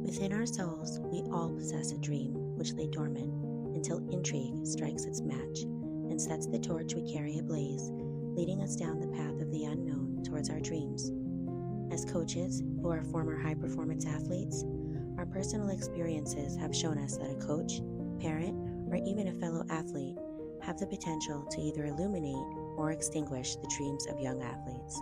Within our souls, we all possess a dream which lay dormant until intrigue strikes its match and sets the torch we carry ablaze, leading us down the path of the unknown towards our dreams. As coaches who are former high-performance athletes, our personal experiences have shown us that a coach, parent, or even a fellow athlete have the potential to either illuminate or extinguish the dreams of young athletes.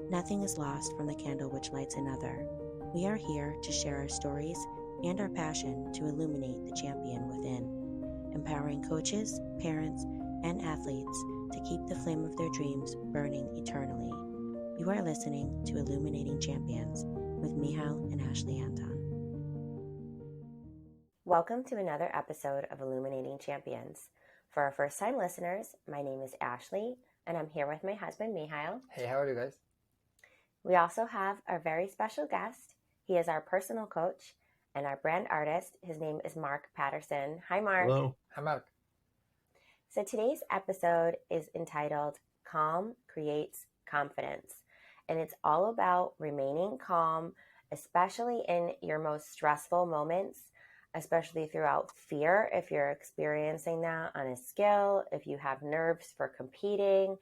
Nothing is lost from the candle which lights another. We are here to share our stories and our passion to illuminate the champion within, empowering coaches, parents, and athletes to keep the flame of their dreams burning eternally. You are listening to Illuminating Champions with Michal and Ashley Anton. Welcome to another episode of Illuminating Champions. For our first-time listeners, my name is Ashley, and I'm here with my husband, Michal. Hey, how are you guys? We also have our very special guest. He is our personal coach and our brand artist. His name is Mark Patterson. Hi, Mark. Hello. Hi, Mark. So today's episode is entitled Calm Creates Confidence. And it's all about remaining calm, especially in your most stressful moments, especially throughout fear, if you're experiencing that on a skill, if you have nerves for competing,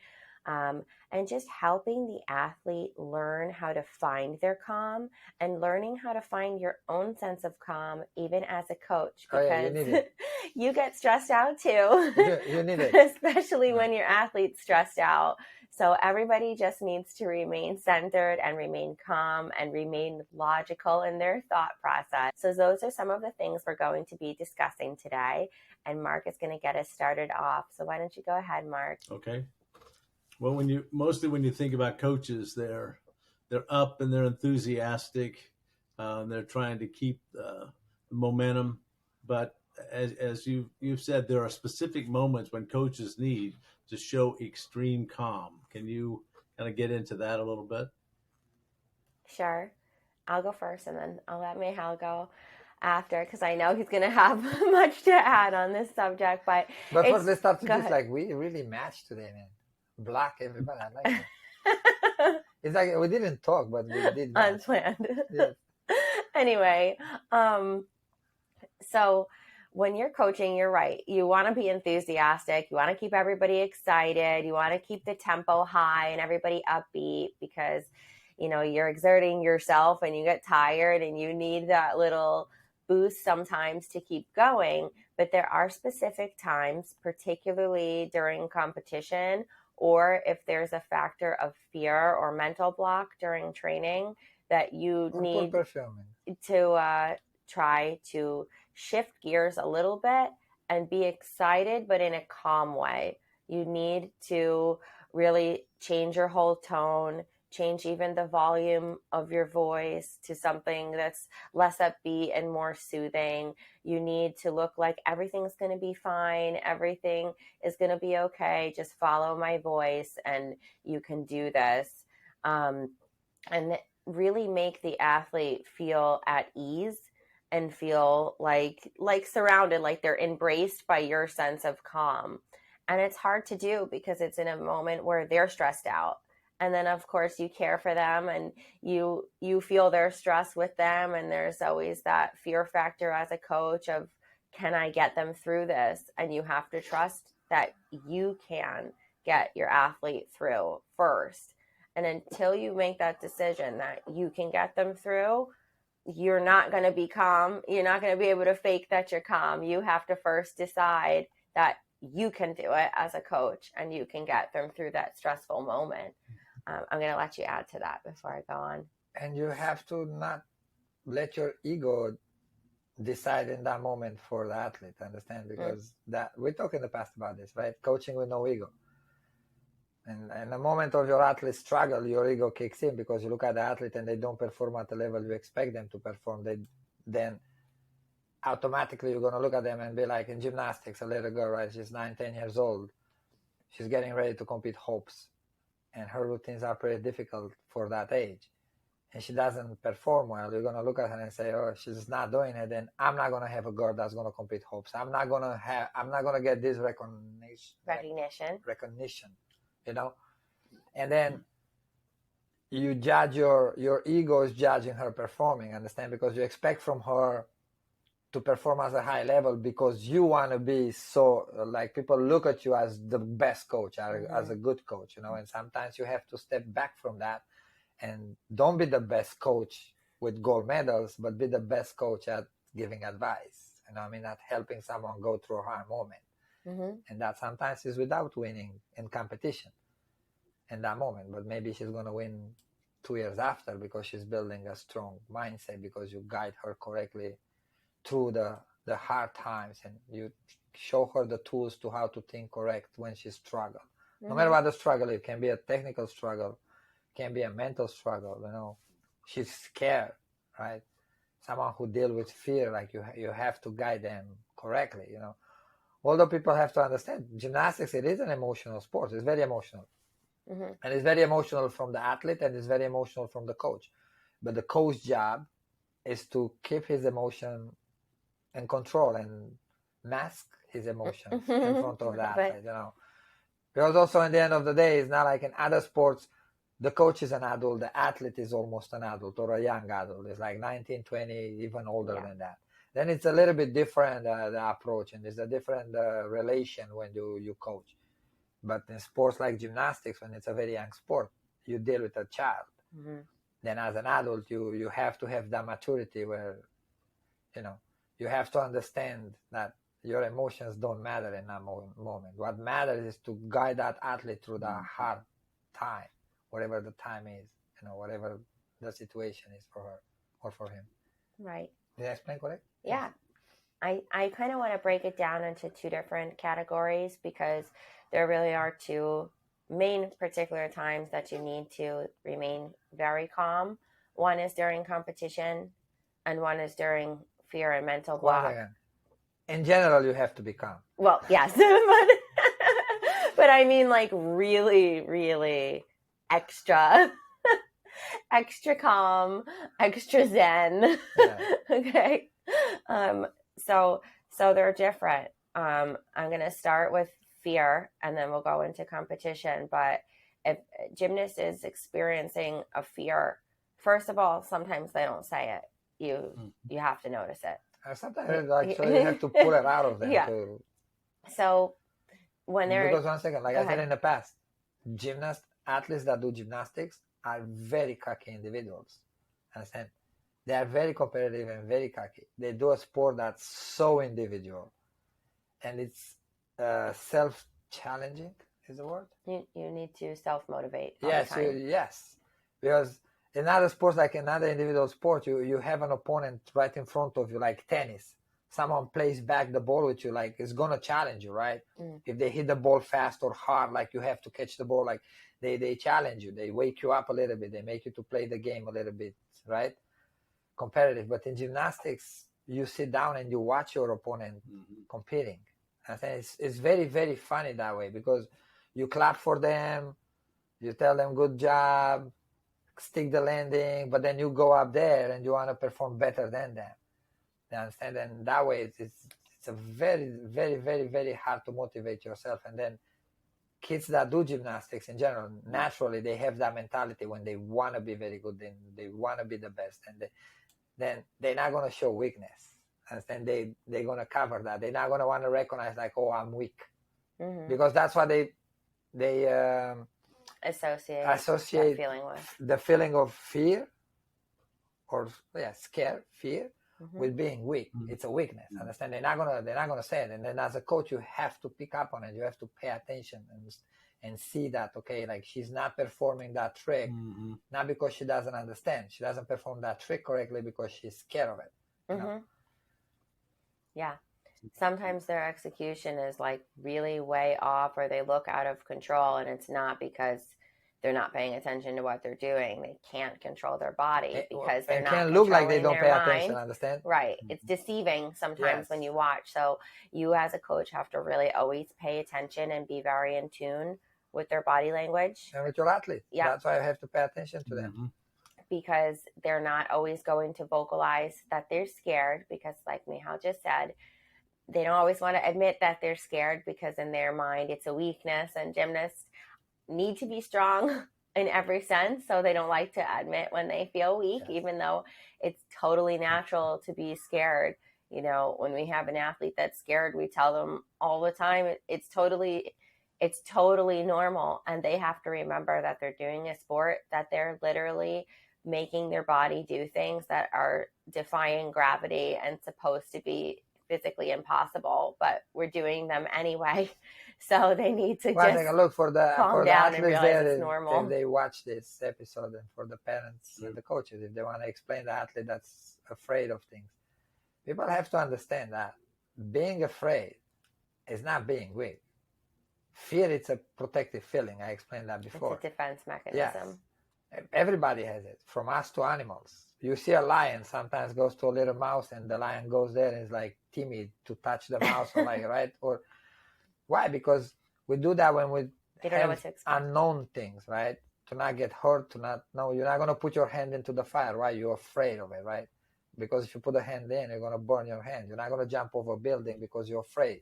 and just helping the athlete learn how to find their calm and learning how to find your own sense of calm, even as a coach, because you get stressed out too, You need it. especially when your athlete's stressed out. So everybody just needs to remain centered and remain calm and remain logical in their thought process. So those are some of the things we're going to be discussing today. And Mark is going to get us started off. So why don't you go ahead, Mark? Okay. Well, when you think about coaches, they're up and they're enthusiastic. They're trying to keep the momentum. But as you've said, there are specific moments when coaches need to show extreme calm. Can you kind of get into that a little bit? Sure. I'll go first, and then I'll let Michal go after, because I know he's going to have much to add on this subject. But first, let's start to go just ahead. like we really matched today, man. Black everybody. I like it. It's like we didn't talk, but we did match. Unplanned. Yes. Anyway, so when you're coaching, you're right. You want to be enthusiastic. You want to keep everybody excited. You want to keep the tempo high and everybody upbeat because, you know, you're exerting yourself and you get tired and you need that little boost sometimes to keep going. But there are specific times, particularly during competition, or if there's a factor of fear or mental block during training, that you need to try to shift gears a little bit and be excited, but in a calm way. You need to really change your whole tone, change even the volume of your voice to something that's less upbeat and more soothing. You need to look like everything's going to be fine. Everything is going to be okay. Just follow my voice and you can do this. And really make the athlete feel at ease and feel like surrounded, like they're embraced by your sense of calm. And it's hard to do because it's in a moment where they're stressed out. And then, of course, you care for them and you feel their stress with them. And there's always that fear factor as a coach of, can I get them through this? And you have to trust that you can get your athlete through first. And until you make that decision that you can get them through, you're not going to be calm. You're not going to be able to fake that you're calm. You have to first decide that you can do it as a coach and you can get them through that stressful moment. I'm going to let you add to that before I go on. And you have to not let your ego decide in that moment for the athlete, understand? Because that we talked in the past about this, right? Coaching with no ego. And in the moment of your athlete struggle, your ego kicks in because you look at the athlete and they don't perform at the level you expect them to perform. Then automatically you're going to look at them and be like, in gymnastics, a little girl, right? She's 9-10 years old. She's getting ready to compete hopes. And her routines are pretty difficult for that age. And she doesn't perform well. You're going to look at her and say, oh, she's not doing it. Then I'm not going to have a girl that's going to compete hopes. I'm not going to get this recognition, you know? And then you judge your ego is judging her performing, understand? Because you expect from her to perform at a high level because you want to be so like people look at you as the best coach, as a good coach, you know. And sometimes you have to step back from that and don't be the best coach with gold medals, but be the best coach at giving advice, you know. I mean, at helping someone go through a hard moment. And that sometimes is without winning in competition in that moment, but maybe she's going to win 2 years after because she's building a strong mindset, because you guide her correctly through the hard times, and you show her the tools to how to think correct when she struggles. No matter what the struggle, it can be a technical struggle, can be a mental struggle, you know. She's scared, right? Someone who deals with fear, like you have to guide them correctly, you know. Although people have to understand, gymnastics, it is an emotional sport. It's very emotional. And it's very emotional from the athlete, and it's very emotional from the coach. But the coach's job is to keep his emotion in control and mask his emotions in front of the athlete, you know. Because also in the end of the day, it's not like in other sports, the coach is an adult, the athlete is almost an adult or a young adult. It's like 19, 20, even older than that. Then it's a little bit different, the approach, and there's a different relation when you coach. But in sports like gymnastics, when it's a very young sport, you deal with a child. Then as an adult, you have to have that maturity where, you know, you have to understand that your emotions don't matter in that moment. What matters is to guide that athlete through that hard time, whatever the time is, you know, whatever the situation is for her or for him. Right. Did I explain correct? Yeah. I kind of want to break it down into two different categories, because there really are two main particular times that you need to remain very calm. One is during competition, and one is during fear and mental block. In general, you have to be calm. Well, yes, but I mean, like, really, really extra calm, extra zen. Okay. So they're different. I'm going to start with fear, and then we'll go into competition. But if gymnast is experiencing a fear, first of all, sometimes they don't say it. You have to notice it. Sometimes actually you have to pull it out of them. Too. So when they're... Because 1 second, like I said in the past, athletes that do gymnastics are very cocky individuals. Understand? They are very competitive and very cocky. They do a sport that's so individual. And it's self-challenging, is the word? You need to self-motivate. Yes. Because in other sports, like in other individual sports, you have an opponent right in front of you, like tennis. Someone plays back the ball with you, like it's going to challenge you, right? If they hit the ball fast or hard, like you have to catch the ball, like they challenge you. They wake you up a little bit. They make you to play the game a little bit, right? Competitive. But in gymnastics, you sit down and you watch your opponent competing. I think it's very, very funny that way, because you clap for them, you tell them good job, stick the landing, but then you go up there and you want to perform better than them. You understand? And that way it's a very, very, very, very hard to motivate yourself. And then kids that do gymnastics in general, naturally they have that mentality when they want to be very good, then they want to be the best, and then they're not going to show weakness. And they're going to cover that. They're not going to want to recognize, like, oh, I'm weak. Because that's what they associate feeling with. The feeling of fear or fear with being weak. It's a weakness. Understand? They're not gonna say it. And then as a coach, you have to pick up on it. You have to pay attention and see that, okay, like she's not performing that trick, not because she doesn't understand. She doesn't perform that trick correctly because she's scared of it. You know? Yeah. Sometimes their execution is like really way off, or they look out of control, and it's not because they're not paying attention to what they're doing. They can't control their body because they're not controlling look like they don't pay mind. Attention, understand? Right. It's deceiving sometimes when you watch. So you as a coach have to really always pay attention and be very in tune with their body language. And with your athlete. Yeah. That's why I have to pay attention to them. Because they're not always going to vocalize that they're scared, because like Michal just said, they don't always want to admit that they're scared, because in their mind it's a weakness, and gymnasts need to be strong in every sense. So they don't like to admit when they feel weak, Yes. even though it's totally natural to be scared. You know, when we have an athlete that's scared, we tell them all the time, it's totally normal. And they have to remember that they're doing a sport, that they're literally making their body do things that are defying gravity and supposed to be physically impossible, but we're doing them anyway. So they need to Well, just take a look for the calm down and athletes realize there it's if normal. they watch this episode, and for the parents and the coaches, if they want to explain the athlete that's afraid of things. People have to understand that being afraid is not being weak. Fear, it's a protective feeling. I explained that before. It's a defense mechanism. Yes. Everybody has it, from us to animals. You see a lion sometimes goes to a little mouse, and the lion goes there and is like timid to touch the mouse, or like, right? Or why? Because we do that when we have unknown things, right? To not get hurt, to not know. You're not going to put your hand into the fire, right? You're afraid of it, right? Because if you put a hand in, you're going to burn your hand. You're not going to jump over a building because you're afraid.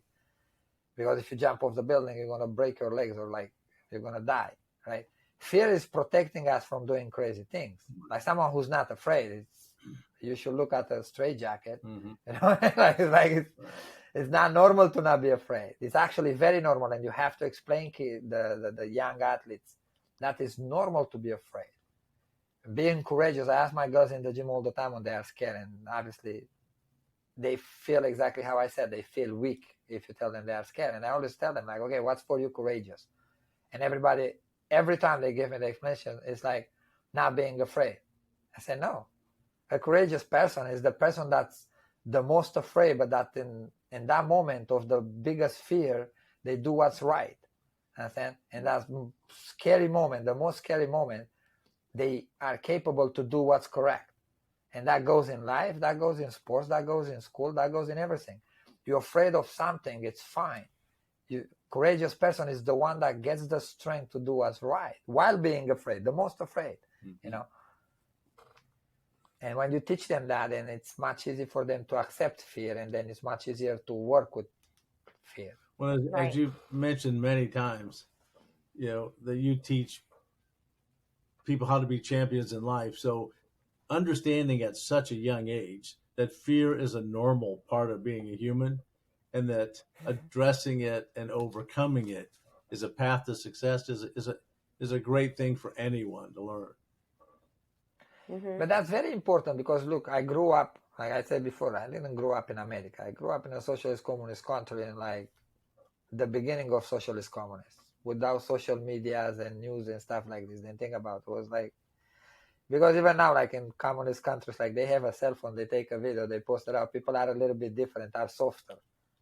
Because if you jump off the building, you're going to break your legs, or like you're going to die, right? Fear is protecting us from doing crazy things. Like someone who's not afraid, you should look at a straitjacket. Mm-hmm. You know, it's not normal to not be afraid. It's actually very normal, and you have to explain the young athletes that it's normal to be afraid. Being courageous. I ask my girls in the gym all the time when they are scared, and obviously they feel exactly how I said. They feel weak if you tell them they are scared, and I always tell them, like, okay, what's for you courageous? And every time they give me the explanation, it's like not being afraid. I say, no, a courageous person is the person that's the most afraid, but that in that moment of the biggest fear, they do what's right. Understand? And that scary moment, the most scary moment, they are capable to do what's correct. And that goes in life, that goes in sports, that goes in school, that goes in everything. You're afraid of something, it's fine. Courageous person is the one that gets the strength to do what's right while being afraid, the most afraid, you know. And when you teach them that, then it's much easier for them to accept fear, and then it's much easier to work with fear. Well, as you've mentioned many times, you know, that you teach people how to be champions in life. So understanding at such a young age that fear is a normal part of being a human, and that addressing it and overcoming it is a path to success is a great thing for anyone to learn. But that's very important because, look, I grew up, like I said before, I didn't grow up in America. I grew up in a socialist communist country, in like the beginning of socialist communists, without social medias and news and stuff like this. Then think about it, was like, because even now, like in communist countries, like they have a cell phone, they take a video, they post it out. People are a little bit different, are softer.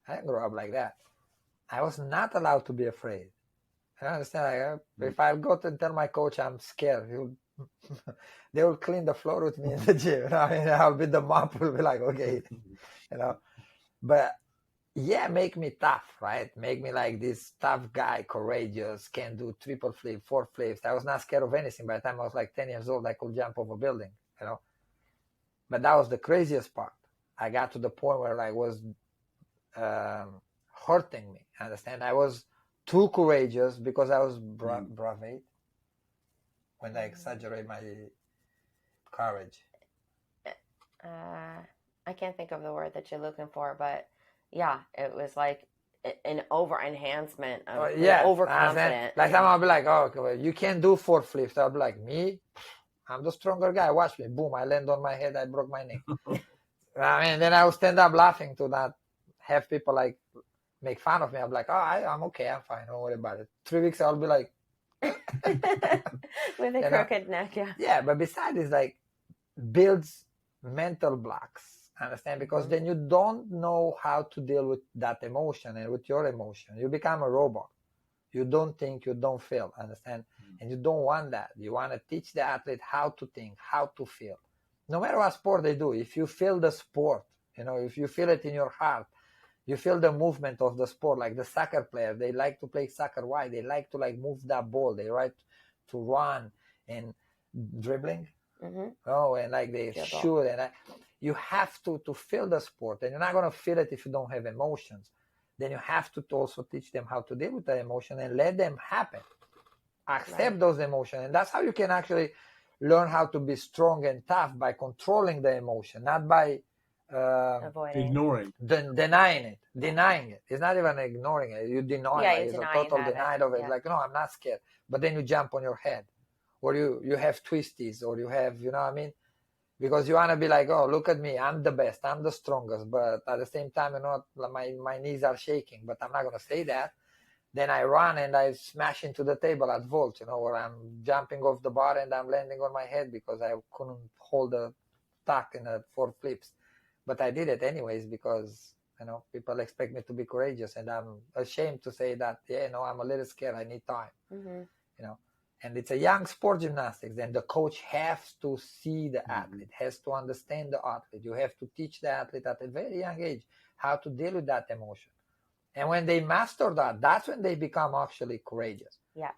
I didn't grow up like that. I was not allowed to be afraid. I understand. Like, if I go to tell my coach I'm scared, they will clean the floor with me in the gym. You know? I mean, I'll be the mop. Will be like, okay, you know. But yeah, make me tough, right? Make me like this tough guy, courageous, can do triple flip, 4 flips. I was not scared of anything. By the time I was like 10 years old, I could jump off a building, you know. But that was the craziest part. I got to the point where like was hurting me. Understand? I was too courageous because I was bravade. When I exaggerate my courage. I can't think of the word that you're looking for, but yeah, it was like an over enhancement of overconfident. Like someone will be like, oh, okay, you can't do 4 flips. I'll be like, me? I'm the stronger guy. Watch me. Boom, I land on my head. I broke my neck. I mean, then I will stand up laughing to not have people like make fun of me. I'm like, oh, I'm okay. I'm fine. Don't worry about it. 3 weeks, I'll be like, with a crooked neck, yeah. Yeah, but besides this, like, builds mental blocks. Understand? Because then you don't know how to deal with that emotion and with your emotion. You become a robot. You don't think, you don't feel. Understand? And you don't want that. You want to teach the athlete how to think, how to feel. No matter what sport they do, if you feel the sport, you know, if you feel it in your heart, you feel the movement of the sport. Like the soccer player, they like to play soccer. Why? They like to like move that ball. They like to run and dribbling. Oh, and like they shoot. And you have to feel the sport. And you're not going to feel it if you don't have emotions. Then you have to also teach them how to deal with the emotion and let them happen. accept those emotions. And that's how you can actually learn how to be strong and tough, by controlling the emotion, not by ignoring, denying it. It's not even ignoring it. You deny it. you It's a deny total you have denial it. of it. Like, no, I'm not scared. But then you jump on your head, or you have twisties, or you have, you know what I mean? Because you want to be like, oh, look at me, I'm the best, I'm the strongest. But at the same time, you know, my knees are shaking, but I'm not going to say that. Then I run and I smash into the table at vault, you know, or I'm jumping off the bar and I'm landing on my head because I couldn't hold the tuck in the 4 flips. But I did it anyways because, you know, people expect me to be courageous, and I'm ashamed to say that, yeah, no, I'm a little scared, I need time, you know. And it's a young sport, gymnastics, and the coach has to see the athlete, has to understand the athlete. You have to teach the athlete at a very young age how to deal with that emotion. And when they master that, that's when they become actually courageous. Yeah.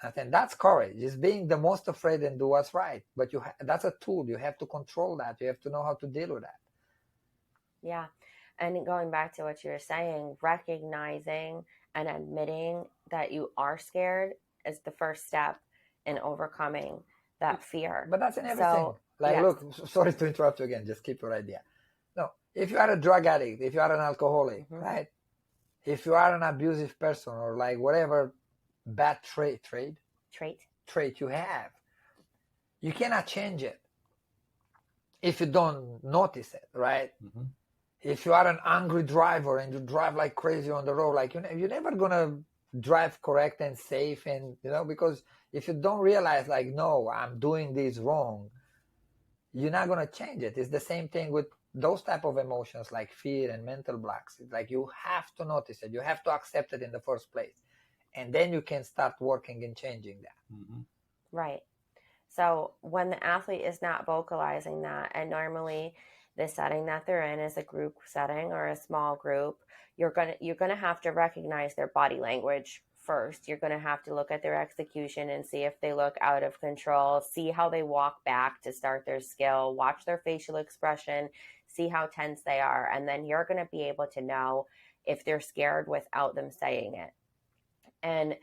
I think that's courage, is being the most afraid and do what's right. But that's a tool. You have to control that. You have to know how to deal with that. Yeah. And going back to what you were saying, recognizing and admitting that you are scared is the first step in overcoming that fear. But that's in everything. So, like, look, sorry to interrupt you again. Just keep your idea. No, if you are a drug addict, if you are an alcoholic, right? If you are an abusive person, or like whatever bad trait you have, you cannot change it if you don't notice it, right? If you are an angry driver and you drive like crazy on the road, like you're never gonna drive correct and safe, and you know, because if you don't realize, like, no, I'm doing this wrong, you're not gonna change it. It's the same thing with those type of emotions like fear and mental blocks. It's like you have to notice it, you have to accept it in the first place, and then you can start working and changing that. Right. So when the athlete is not vocalizing that, and normally the setting that they're in is a group setting or a small group, you're gonna have to recognize their body language first. You're gonna have to look at their execution and see if they look out of control, see how they walk back to start their skill, watch their facial expression, see how tense they are, and then you're gonna be able to know if they're scared without them saying it. And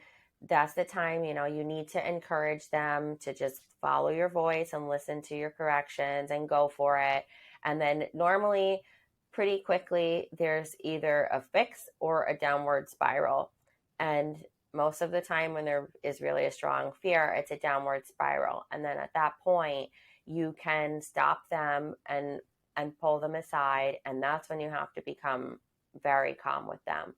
that's the time, you know, you need to encourage them to just follow your voice and listen to your corrections and go for it. And then normally, pretty quickly, there's either a fix or a downward spiral. And most of the time when there is really a strong fear, it's a downward spiral. And then at that point, you can stop them and pull them aside. And that's when you have to become very calm with them.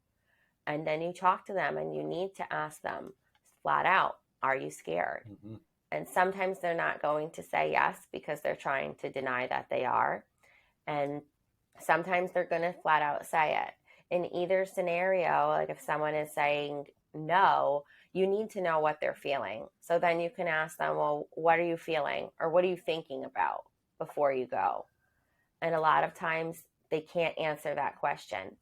And then you talk to them and you need to ask them flat out, are you scared? And sometimes they're not going to say yes because they're trying to deny that they are. And sometimes they're going to flat out say it. In either scenario, like if someone is saying no, you need to know what they're feeling. So then you can ask them, well, what are you feeling? Or what are you thinking about before you go? And a lot of times they can't answer that question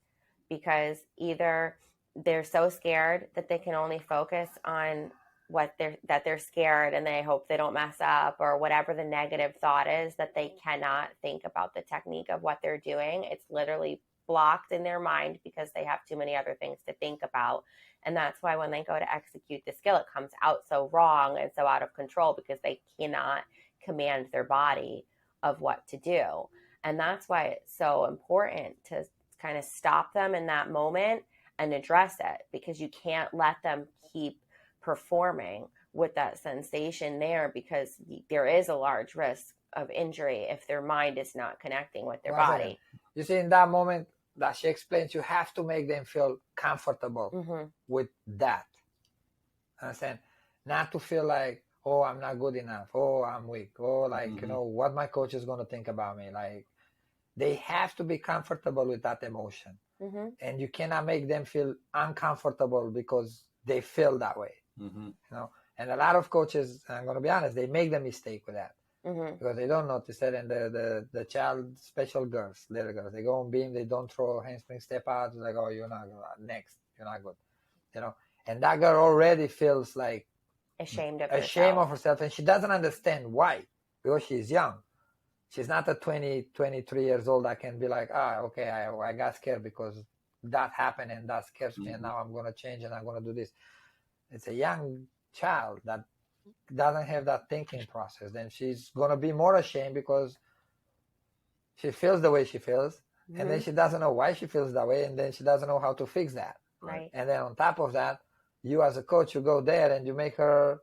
because either they're so scared that they can only focus on that they're scared and they hope they don't mess up, or whatever the negative thought is, that they cannot think about the technique of what they're doing. It's literally blocked in their mind because they have too many other things to think about. And that's why when they go to execute the skill, it comes out so wrong and so out of control because they cannot command their body of what to do. And that's why it's so important to kind of stop them in that moment and address it, because you can't let them keep performing with that sensation there, because there is a large risk of injury if their mind is not connecting with their body. You see, in that moment that she explains, you have to make them feel comfortable with that. Understand? Not to feel like, oh, I'm not good enough. Oh, I'm weak. Oh, like, you know, what my coach is going to think about me. Like, they have to be comfortable with that emotion. And you cannot make them feel uncomfortable because they feel that way. You know, and a lot of coaches, I'm going to be honest, they make the mistake with that because they don't notice it. And the child, special girls, little girls, they go on beam, they don't throw handspring step out. It's like, oh, you're not good. Next, you're not good. You know, and that girl already feels like ashamed of herself, and she doesn't understand why, because she's young. She's not a 23 years old that can be like, okay, I got scared because that happened and that scares me, and now I'm going to change and I'm going to do this. It's a young child that doesn't have that thinking process, then she's going to be more ashamed because she feels the way she feels, and then she doesn't know why she feels that way, and then she doesn't know how to fix that. Right. And then on top of that, you as a coach, you go there and you make her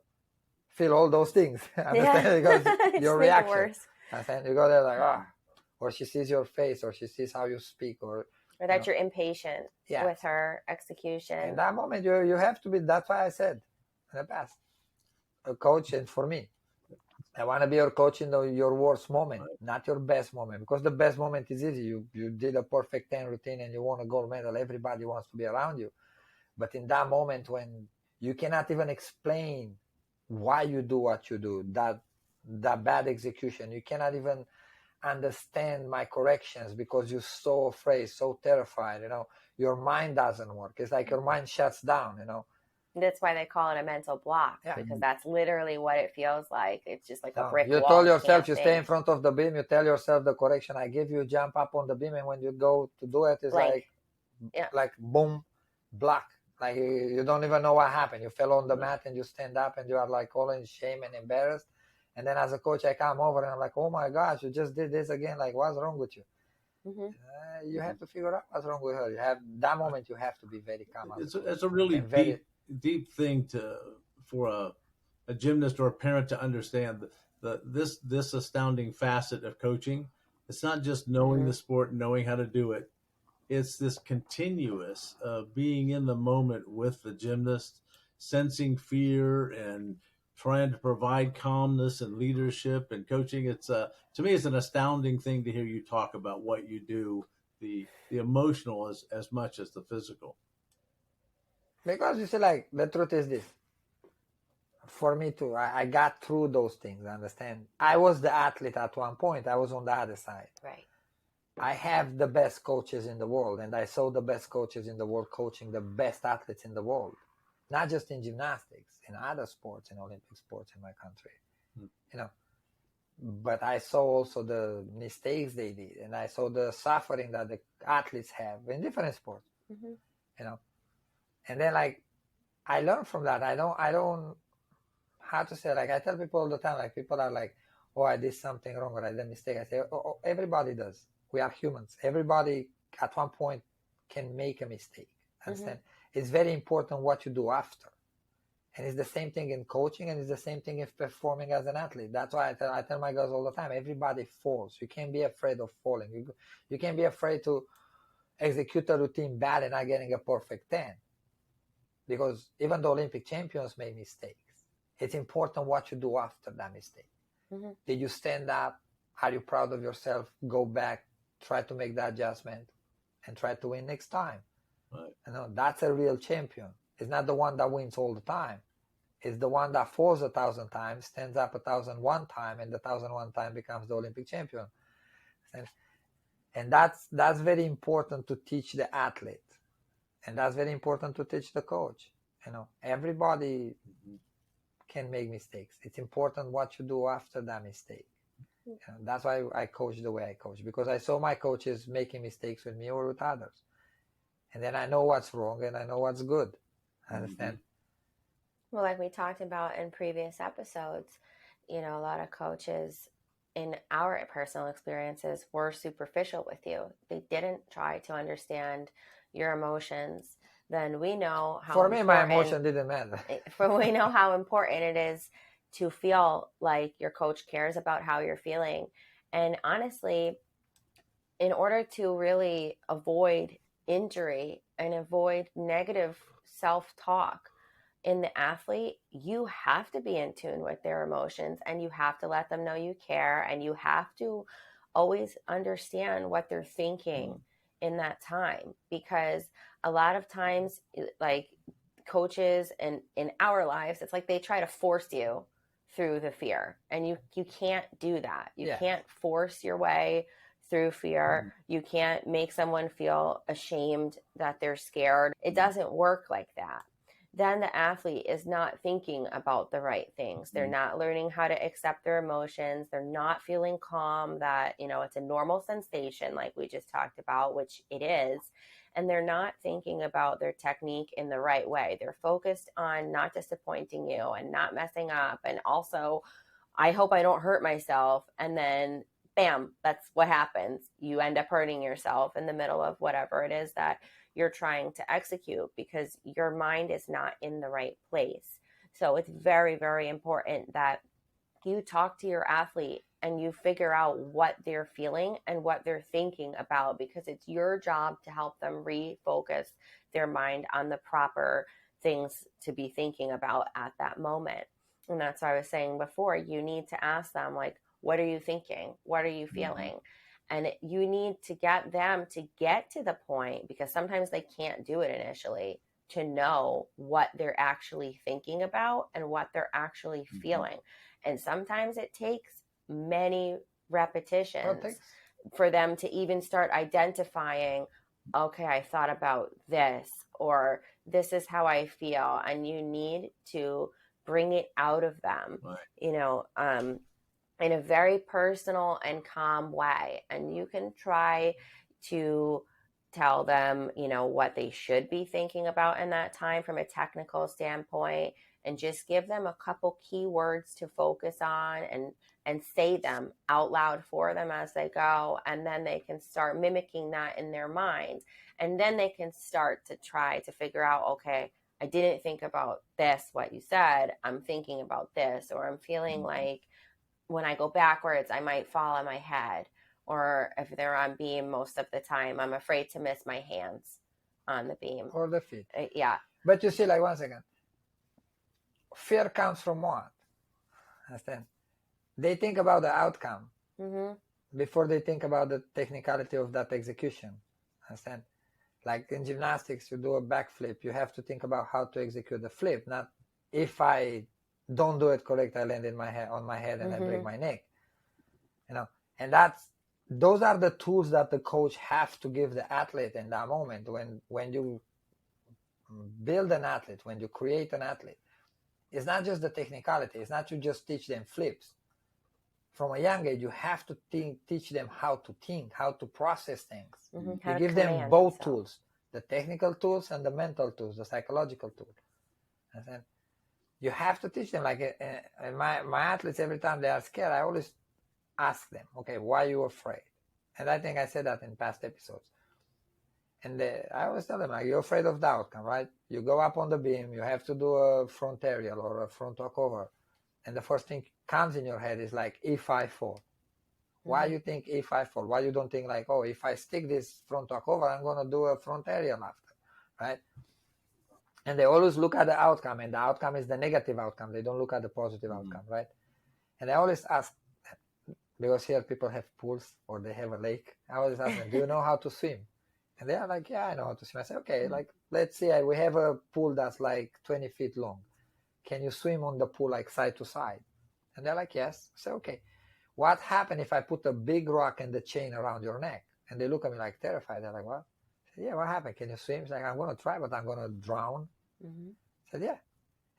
feel all those things. Understand? Yeah. Because your make it reaction. worse. Understand? You go there like, ah, or she sees your face, or she sees how you speak, or that you're impatient Yeah. with her execution. in that moment, you have to be. That's why I said in the past, a coach, and for me, I want to be your coach in your worst moment, not your best moment, because the best moment is easy. You did a perfect 10 routine and you won a gold medal. Everybody wants to be around you. But in that moment when you cannot even explain why you do what you do, that bad execution, you cannot even understand my corrections because you're so afraid, so terrified, your mind doesn't work. It's like your mind shuts down. That's why they call it a mental block, Yeah. because that's literally what it feels like. It's just like a brick You wall. told yourself, you can't stay in think. front of the beam, you tell yourself the correction I give you, jump up on the beam, and when you go to do it, it's Blank. like boom, black. Like you don't even know what happened. You fell on the mat and you stand up and you are like all in shame and embarrassed. And then as a coach, I come over and I'm like, oh my gosh, you just did this again. Like, what's wrong with you? You have to figure out what's wrong with her. You have that moment. You have to be very calm. It's a really deep thing for a gymnast or a parent to understand. This astounding facet of coaching. It's not just knowing the sport, knowing how to do it. It's this continuous being in the moment with the gymnast, sensing fear and trying to provide calmness and leadership and coaching. It's to me, it's an astounding thing to hear you talk about what you do, the emotional as much as the physical. Because you see, like, the truth is this. For me too, I got through those things, understand? I was the athlete at one point. I was on the other side. Right. I have the best coaches in the world, and I saw the best coaches in the world coaching the best athletes in the world, not just in gymnastics, in other sports, in Olympic sports in my country, But I saw also the mistakes they did, and I saw the suffering that the athletes have in different sports, And then, like, I learned from that. I don't, how to say, like, I tell people all the time, like, people are like, oh, I did something wrong or I did a mistake. I say, oh, everybody does. We are humans. Everybody at one point can make a mistake. Understand? It's very important what you do after. And it's the same thing in coaching, and it's the same thing in performing as an athlete. That's why I tell my girls all the time, everybody falls. You can't be afraid of falling. You can't be afraid to execute a routine bad and not getting a perfect 10. Because even the Olympic champions make mistakes. It's important what you do after that mistake. Did you stand up? Are you proud of yourself? Go back, try to make that adjustment, and try to win next time. Right. That's a real champion. It's not the one that wins all the time. It's the one that falls 1,000 times, stands up 1,001 time, and the 1,001 time becomes the Olympic champion. And that's very important to teach the athlete. And that's very important to teach the coach. Everybody can make mistakes. It's important what you do after that mistake. That's why I coach the way I coach, because I saw my coaches making mistakes with me or with others. And then I know what's wrong and I know what's good. Understand? Well, like we talked about in previous episodes, a lot of coaches in our personal experiences were superficial with you. They didn't try to understand your emotions. Then we know how for me, my emotion didn't matter. We know how important it is to feel like your coach cares about how you're feeling. And honestly, in order to really avoid injury and avoid negative self-talk in the athlete, you have to be in tune with their emotions, and you have to let them know you care, and you have to always understand what they're thinking in that time. Because a lot of times, like, coaches and in our lives, it's like they try to force you through the fear, and you can't do that. You can't force your way through fear. You can't make someone feel ashamed that they're scared. It doesn't work like that. then the athlete is not thinking about the right things. They're not learning how to accept their emotions. They're not feeling calm, that, it's a normal sensation like we just talked about, which it is. And they're not thinking about their technique in the right way. They're focused on not disappointing you and not messing up. And also, I hope I don't hurt myself. And then bam, that's what happens. You end up hurting yourself in the middle of whatever it is that you're trying to execute, because your mind is not in the right place. So it's very, very important that you talk to your athlete and you figure out what they're feeling and what they're thinking about, because it's your job to help them refocus their mind on the proper things to be thinking about at that moment. And that's what I was saying before. You need to ask them, like, what are you thinking? What are you feeling? And you need to get them to get to the point, because sometimes they can't do it initially, to know what they're actually thinking about and what they're actually feeling. And sometimes it takes many repetitions for them to even start identifying, okay, I thought about this, or this is how I feel. And you need to bring it out of them, in a very personal and calm way. And you can try to tell them, what they should be thinking about in that time from a technical standpoint, and just give them a couple key words to focus on and say them out loud for them as they go. And then they can start mimicking that in their mind. And then they can start to try to figure out, okay, I didn't think about this, what you said, I'm thinking about this, or I'm feeling like when I go backwards, I might fall on my head. Or if they're on beam most of the time, I'm afraid to miss my hands on the beam. Or the feet. Yeah. But you see, like, 1 second. Fear comes from what? Understand? They think about the outcome before they think about the technicality of that execution. Understand? Like in gymnastics, you do a backflip, you have to think about how to execute the flip, not if I don't do it correct, I land on my head and I break my neck. And those are the tools that the coach has to give the athlete in that moment. When you build an athlete, when you create an athlete, it's not just the technicality. It's not you just teach them flips. From a young age, you have to teach them how to think, how to process things. You give them both tools, the technical tools and the mental tools, the psychological tools. And then you have to teach them. Like my athletes, every time they are scared, I always ask them, okay, why are you afraid? And I think I said that in past episodes. And I always tell them, like, you're afraid of the outcome, right? You go up on the beam, you have to do a front aerial or a front walkover. And the first thing comes in your head is like, if I fall. Why you think if I fall? Why you don't think like, oh, if I stick this front walkover, I'm going to do a front aerial after, right? And they always look at the outcome, and the outcome is the negative outcome. They don't look at the positive outcome, right? And I always ask, because here people have pools or they have a lake, I always ask them, do you know how to swim? And they are like, yeah, I know how to swim. I say, okay, like, let's say we have a pool that's like 20 feet long. Can you swim on the pool like side to side? And they're like, yes. I say, okay, what happens if I put a big rock and the chain around your neck? And they look at me like terrified. They're like, what? I say, yeah, what happened? Can you swim? It's like, I'm going to try, but I'm going to drown. I said, yeah.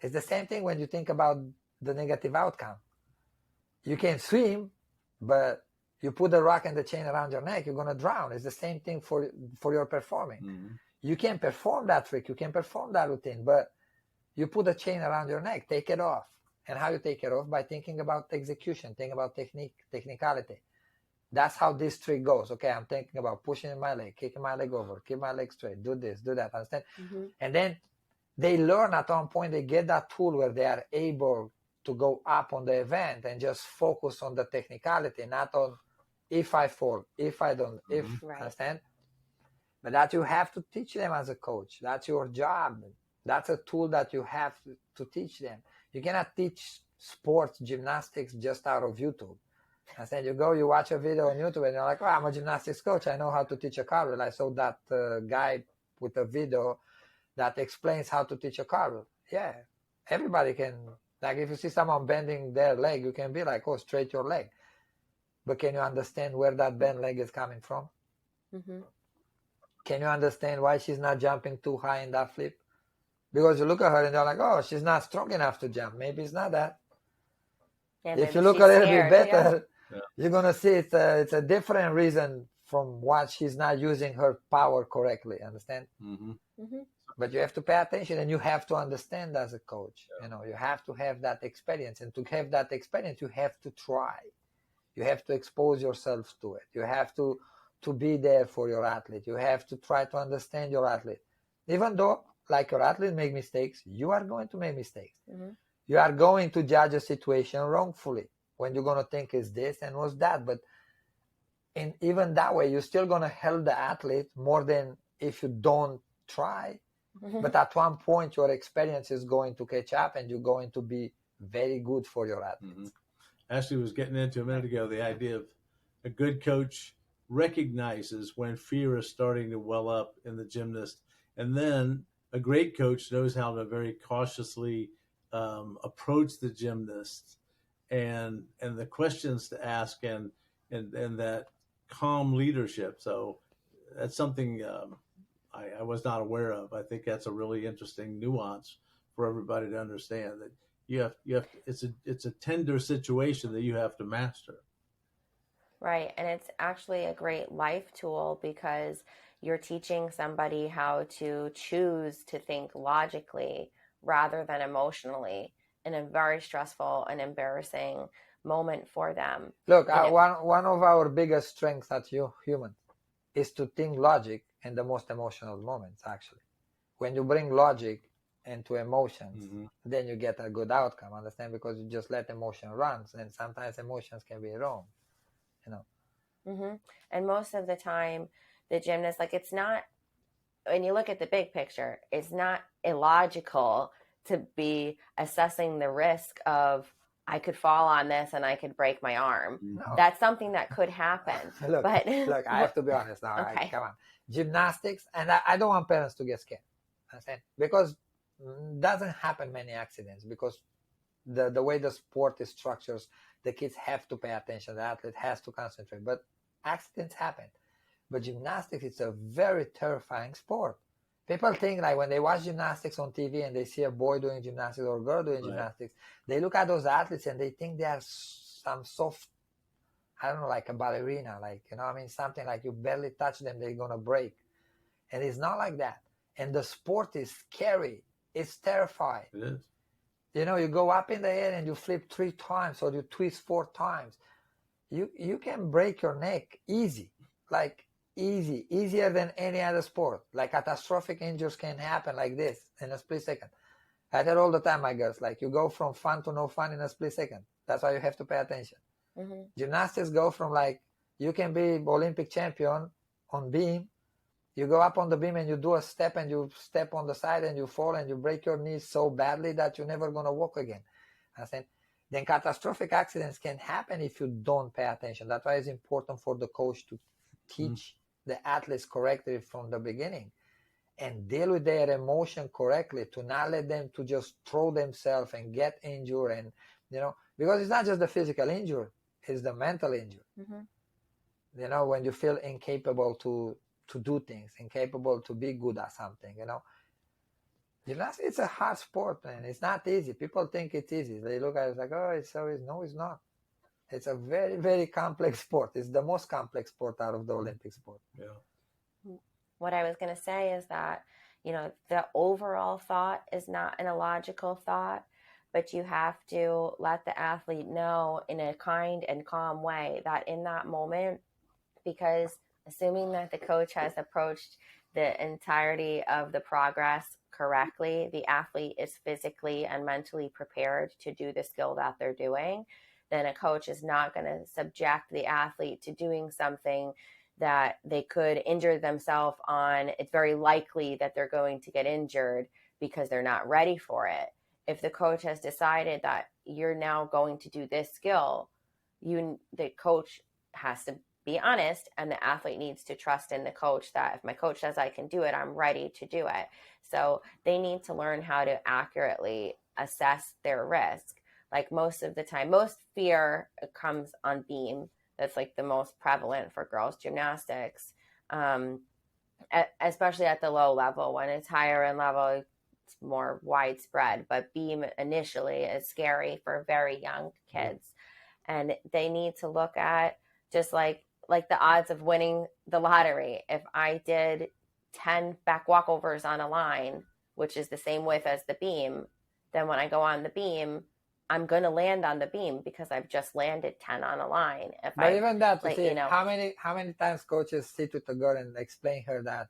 It's the same thing when you think about the negative outcome. You can swim, but you put the rock and the chain around your neck, you're going to drown. It's the same thing for your performing. You can perform that trick, you can perform that routine, but you put a chain around your neck, take it off. And how you take it off? By thinking about execution, thinking about technicality. That's how this trick goes. Okay, I'm thinking about pushing my leg, kicking my leg over, keep my leg straight, do this, do that, understand? And then they learn at one point, they get that tool where they are able to go up on the event and just focus on the technicality, not on if I fall, if I don't, understand? But that you have to teach them as a coach. That's your job. That's a tool that you have to teach them. You cannot teach sports, gymnastics just out of YouTube. I said, you watch a video on YouTube and you're like, oh, I'm a gymnastics coach. I know how to teach a cartwheel. I saw that guy with a video that explains how to teach a cartwheel. Yeah, everybody can. Like if you see someone bending their leg, you can be like, oh, straight your leg. But can you understand where that bent leg is coming from? Can you understand why she's not jumping too high in that flip? because you look at her and you're like, oh, she's not strong enough to jump. Maybe it's not that. Yeah, If you maybe look she's a little scared. bit Yeah. better, Yeah. you're gonna see it's a different reason from what she's not using her power correctly. Understand? Mm-hmm. Mhm. But you have to pay attention, and you have to understand as a coach. You have to have that experience, and to have that experience, you have to try. You have to expose yourself to it. You have to be there for your athlete. You have to try to understand your athlete. Even though, like, your athlete make mistakes, you are going to make mistakes. Mhm. You are going to judge a situation wrongfully when you're going to think it's this and was that. But in even that way, you're still going to help the athlete more than if you don't try. Mhm. But at one point, your experience is going to catch up, and you're going to be very good for your athletes. Mm-hmm. Ashley was getting into a minute ago the idea of a good coach recognizes when fear is starting to well up in the gymnast, and then a great coach knows how to very cautiously approach the gymnast and the questions to ask and that calm leadership. So that's something I was not aware of. I think that's a really interesting nuance for everybody to understand that you have it's a tender situation that you have to master. Right. And it's actually a great life tool because you're teaching somebody how to choose to think logically rather than emotionally in a very stressful and embarrassing moment for them. Look, And it, one of our biggest strengths as humans is to think logic in the most emotional moments, actually. When you bring logic into emotions, Mm-hmm. then you get a good outcome, understand? Because you just let emotion run, and sometimes emotions can be wrong, mm-hmm. And most of the time, the gymnast, like, it's not, when you look at the big picture, it's not illogical to be assessing the risk of, I could fall on this and I could break my arm. No. That's something that could happen. Look, but I have to be honest now. Okay. Come on. Gymnastics, and I don't want parents to get scared, understand? Because doesn't happen many accidents, because the way the sport is structured, the kids have to pay attention, the athlete has to concentrate, but accidents happen. But gymnastics is a very terrifying sport. People think, like, when they watch gymnastics on TV and they see a boy doing gymnastics or a girl doing gymnastics, they look at those athletes and they think they are some soft, I don't know, like a ballerina, like, something like you barely touch them, they're going to break. And it's not like that. And the sport is scary. It's terrifying. It is. You go up in the air and you flip 3 times or you twist 4 times. You can break your neck easy, like easier than any other sport. Like, catastrophic injuries can happen like this in a split second. I tell all the time, my girls, like, you go from fun to no fun in a split second. That's why you have to pay attention. Mm-hmm. Gymnastics go from, like, you can be Olympic champion on beam. You go up on the beam and you do a step and you step on the side and you fall and you break your knees so badly that you're never going to walk again. Then catastrophic accidents can happen if you don't pay attention. That's why it's important for the coach to teach the athletes correctly from the beginning and deal with their emotion correctly, to not let them to just throw themselves and get injured. And, because it's not just the physical injury, it's the mental injury. Mm-hmm. When you feel incapable to do things, incapable to be good at something, it's a hard sport, man. It's not easy. People think it's easy. They look at it like, oh, it's so easy. No, it's not. It's a very, very complex sport. It's the most complex sport out of the Olympic sport. Yeah. What I was going to say is that, the overall thought is not an illogical thought, but you have to let the athlete know in a kind and calm way that in that moment, because assuming that the coach has approached the entirety of the progress correctly, the athlete is physically and mentally prepared to do the skill that they're doing, then a coach is not going to subject the athlete to doing something that they could injure themselves on. It's very likely that they're going to get injured because they're not ready for it. If the coach has decided that you're now going to do this skill, the coach has to be honest, and the athlete needs to trust in the coach that if my coach says I can do it, I'm ready to do it. So they need to learn how to accurately assess their risk. Like, most of the time, most fear comes on beam. That's like the most prevalent for girls gymnastics, especially at the low level. When it's higher in level, more widespread, but beam initially is scary for very young kids. And they need to look at just like the odds of winning the lottery. If I did 10 back walkovers on a line, which is the same width as the beam, then when I go on the beam, I'm going to land on the beam because I've just landed 10 on a line. But even that, like, see, you know, how many times coaches sit with a girl and explain her that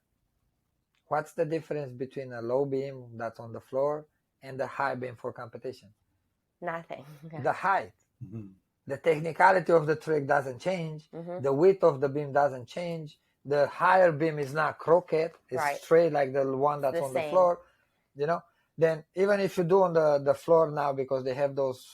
what's the difference between a low beam that's on the floor and the high beam for competition? nothing. The height. Mm-hmm. The technicality of the trick doesn't change. Mm-hmm. The width of the beam doesn't change. The higher beam is not crooked. It's Right. straight like the one that's the on the same. floor. You know, then even if you do on the floor now, because they have those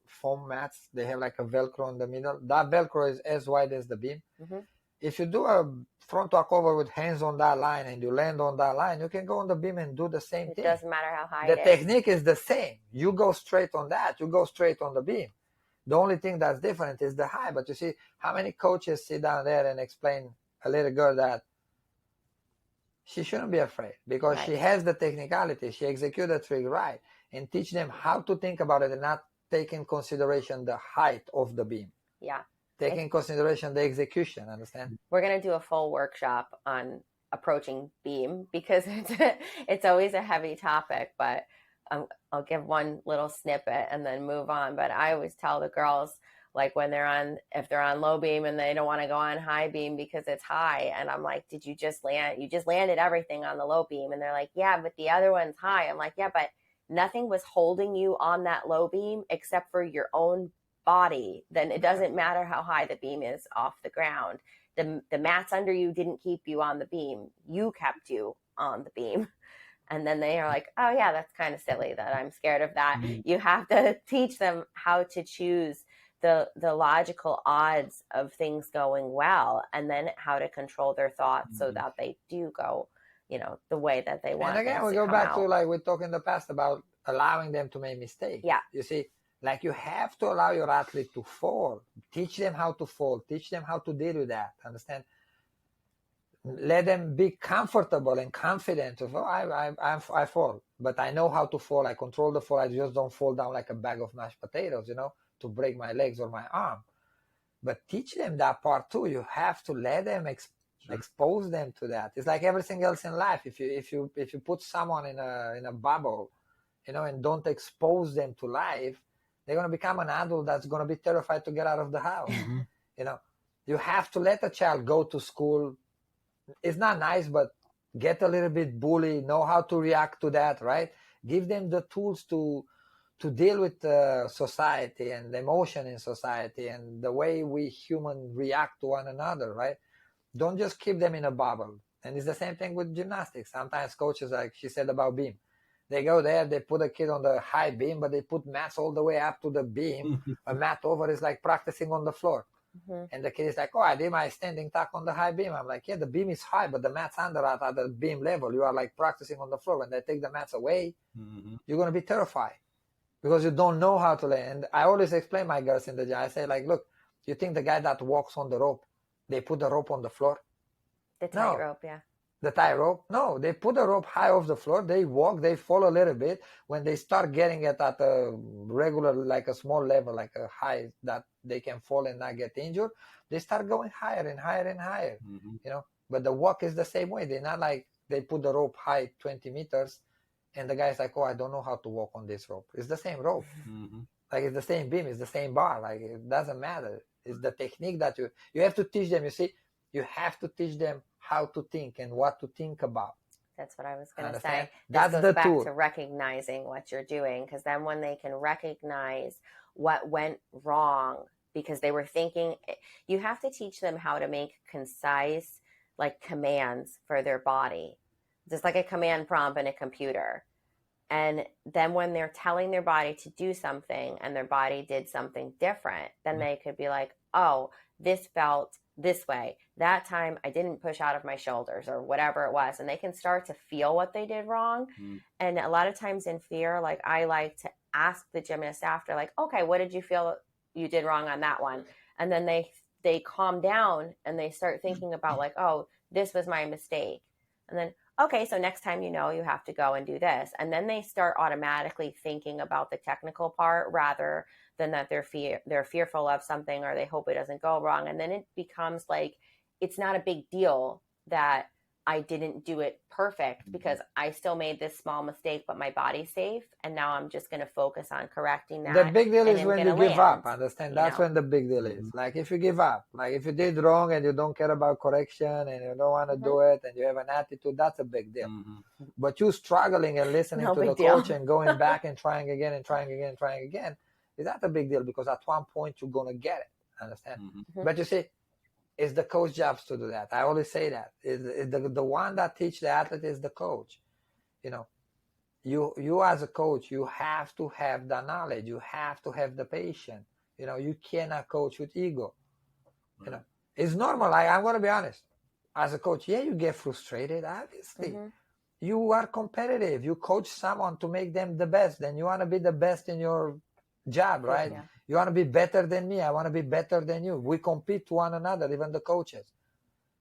foam mats, they have like a Velcro in the middle. That Velcro is as wide as the beam. Mm-hmm. If you do a front walkover with hands on that line and you land on that line, you can go on the beam and do the same It thing. doesn't matter how high The it is. technique is the same. You go straight on that. You go straight on the beam. The only thing that's different is the high. But you see, how many coaches sit down there and explain a little girl that she shouldn't be afraid because Right. she has the technicality. She executes the trick right, and teach them how to think about it and not take in consideration the height of the beam. Yeah. Take in consideration the execution, understand? We're going to do a full workshop on approaching beam because it's always a heavy topic, but I'll give one little snippet and then move on. But I always tell the girls, like if they're on low beam and they don't want to go on high beam because it's high. And I'm like, did you just land? You just landed everything on the low beam. And they're like, yeah, but the other one's high. I'm like, yeah, but nothing was holding you on that low beam except for your own body. Then it doesn't matter how high the beam is off the ground. The mats under you didn't keep you on the beam. You kept you on the beam. And then they are like, oh yeah, that's kind of silly that I'm scared of that. Mm-hmm. You have to teach them how to choose the logical odds of things going well, and then how to control their thoughts so that they do go, the way that they want. And again, we go back to like we talked in the past about allowing them to make mistakes. Yeah. You see, like you have to allow your athlete to fall. Teach them how to fall. Teach them how to deal with that. Understand? Let them be comfortable and confident of, I fall, but I know how to fall. I control the fall. I just don't fall down like a bag of mashed potatoes, to break my legs or my arm. But teach them that part too. You have to let them expose them to that. It's like everything else in life. If you put someone in a bubble, and don't expose them to life, they're going to become an adult that's going to be terrified to get out of the house. Mm-hmm. You have to let a child go to school. It's not nice, but get a little bit bully, know how to react to that, right? Give them the tools to deal with society and the emotion in society and the way we humans react to one another, right? Don't just keep them in a bubble. And it's the same thing with gymnastics. Sometimes coaches, like she said about beam, they go there, they put a kid on the high beam, but they put mats all the way up to the beam. A mat over is like practicing on the floor. Mm-hmm. And the kid is like, oh, I did my standing tuck on the high beam. I'm like, yeah, the beam is high, but the mat's under at the beam level. You are like practicing on the floor. When they take the mats away, you're going to be terrified because you don't know how to land. And I always explain my girls in the gym. I say, like, look, you think the guy that walks on the rope, they put the rope on the floor? The tightrope, yeah. The tie rope? No, they put the rope high off the floor. They walk, they fall a little bit. When they start getting it at a regular, like a small level, like a high that they can fall and not get injured, they start going higher and higher and higher, But the walk is the same way. They're not like they put the rope high 20 meters and the guy's like, oh, I don't know how to walk on this rope. It's the same rope. Like it's the same beam, it's the same bar. Like it doesn't matter. It's the technique that you have to teach them. You see, you have to teach them how to think and what to think about. That's what I was going to say. That's this goes the back tool. to recognizing what you're doing, because then when they can recognize what went wrong because they were thinking, you have to teach them how to make concise like commands for their body, just like a command prompt in a computer. And then when they're telling their body to do something and their body did something different, then they could be like, oh, this felt this way. That time I didn't push out of my shoulders or whatever it was. And they can start to feel what they did wrong. And a lot of times in fear, like I like to ask the gymnast after, like, okay, what did you feel you did wrong on that one? And then they calm down and they start thinking about like, oh, this was my mistake. And then, okay, so next time you have to go and do this. And then they start automatically thinking about the technical part rather than that they're fearful of something or they hope it doesn't go wrong. And then it becomes like it's not a big deal that I didn't do it perfect because I still made this small mistake, but my body's safe. And now I'm just going to focus on correcting that. The big deal and is I'm when you gonna give land, up. Understand? you That's know? when the big deal is. Like if you give up, like if you did wrong and you don't care about correction and you don't want to do it and you have an attitude, that's a big deal. But you struggling and listening No to the big deal. coach and going back and trying again and trying again and trying again, is that a big deal? Because at one point you're gonna get it. Understand? But you see, it's the coach jobs to do that. I always say that. The one that teach the athlete is the coach. You know, you as a coach, you have to have the knowledge. You have to have the patience. You know, you cannot coach with ego. You know, it's normal. I'm going to be honest. As a coach, yeah, you get frustrated, obviously. You are competitive. You coach someone to make them the best. Then you want to be the best in your job, right? Yeah. You want to be better than me. I want to be better than you. We compete to one another, even the coaches,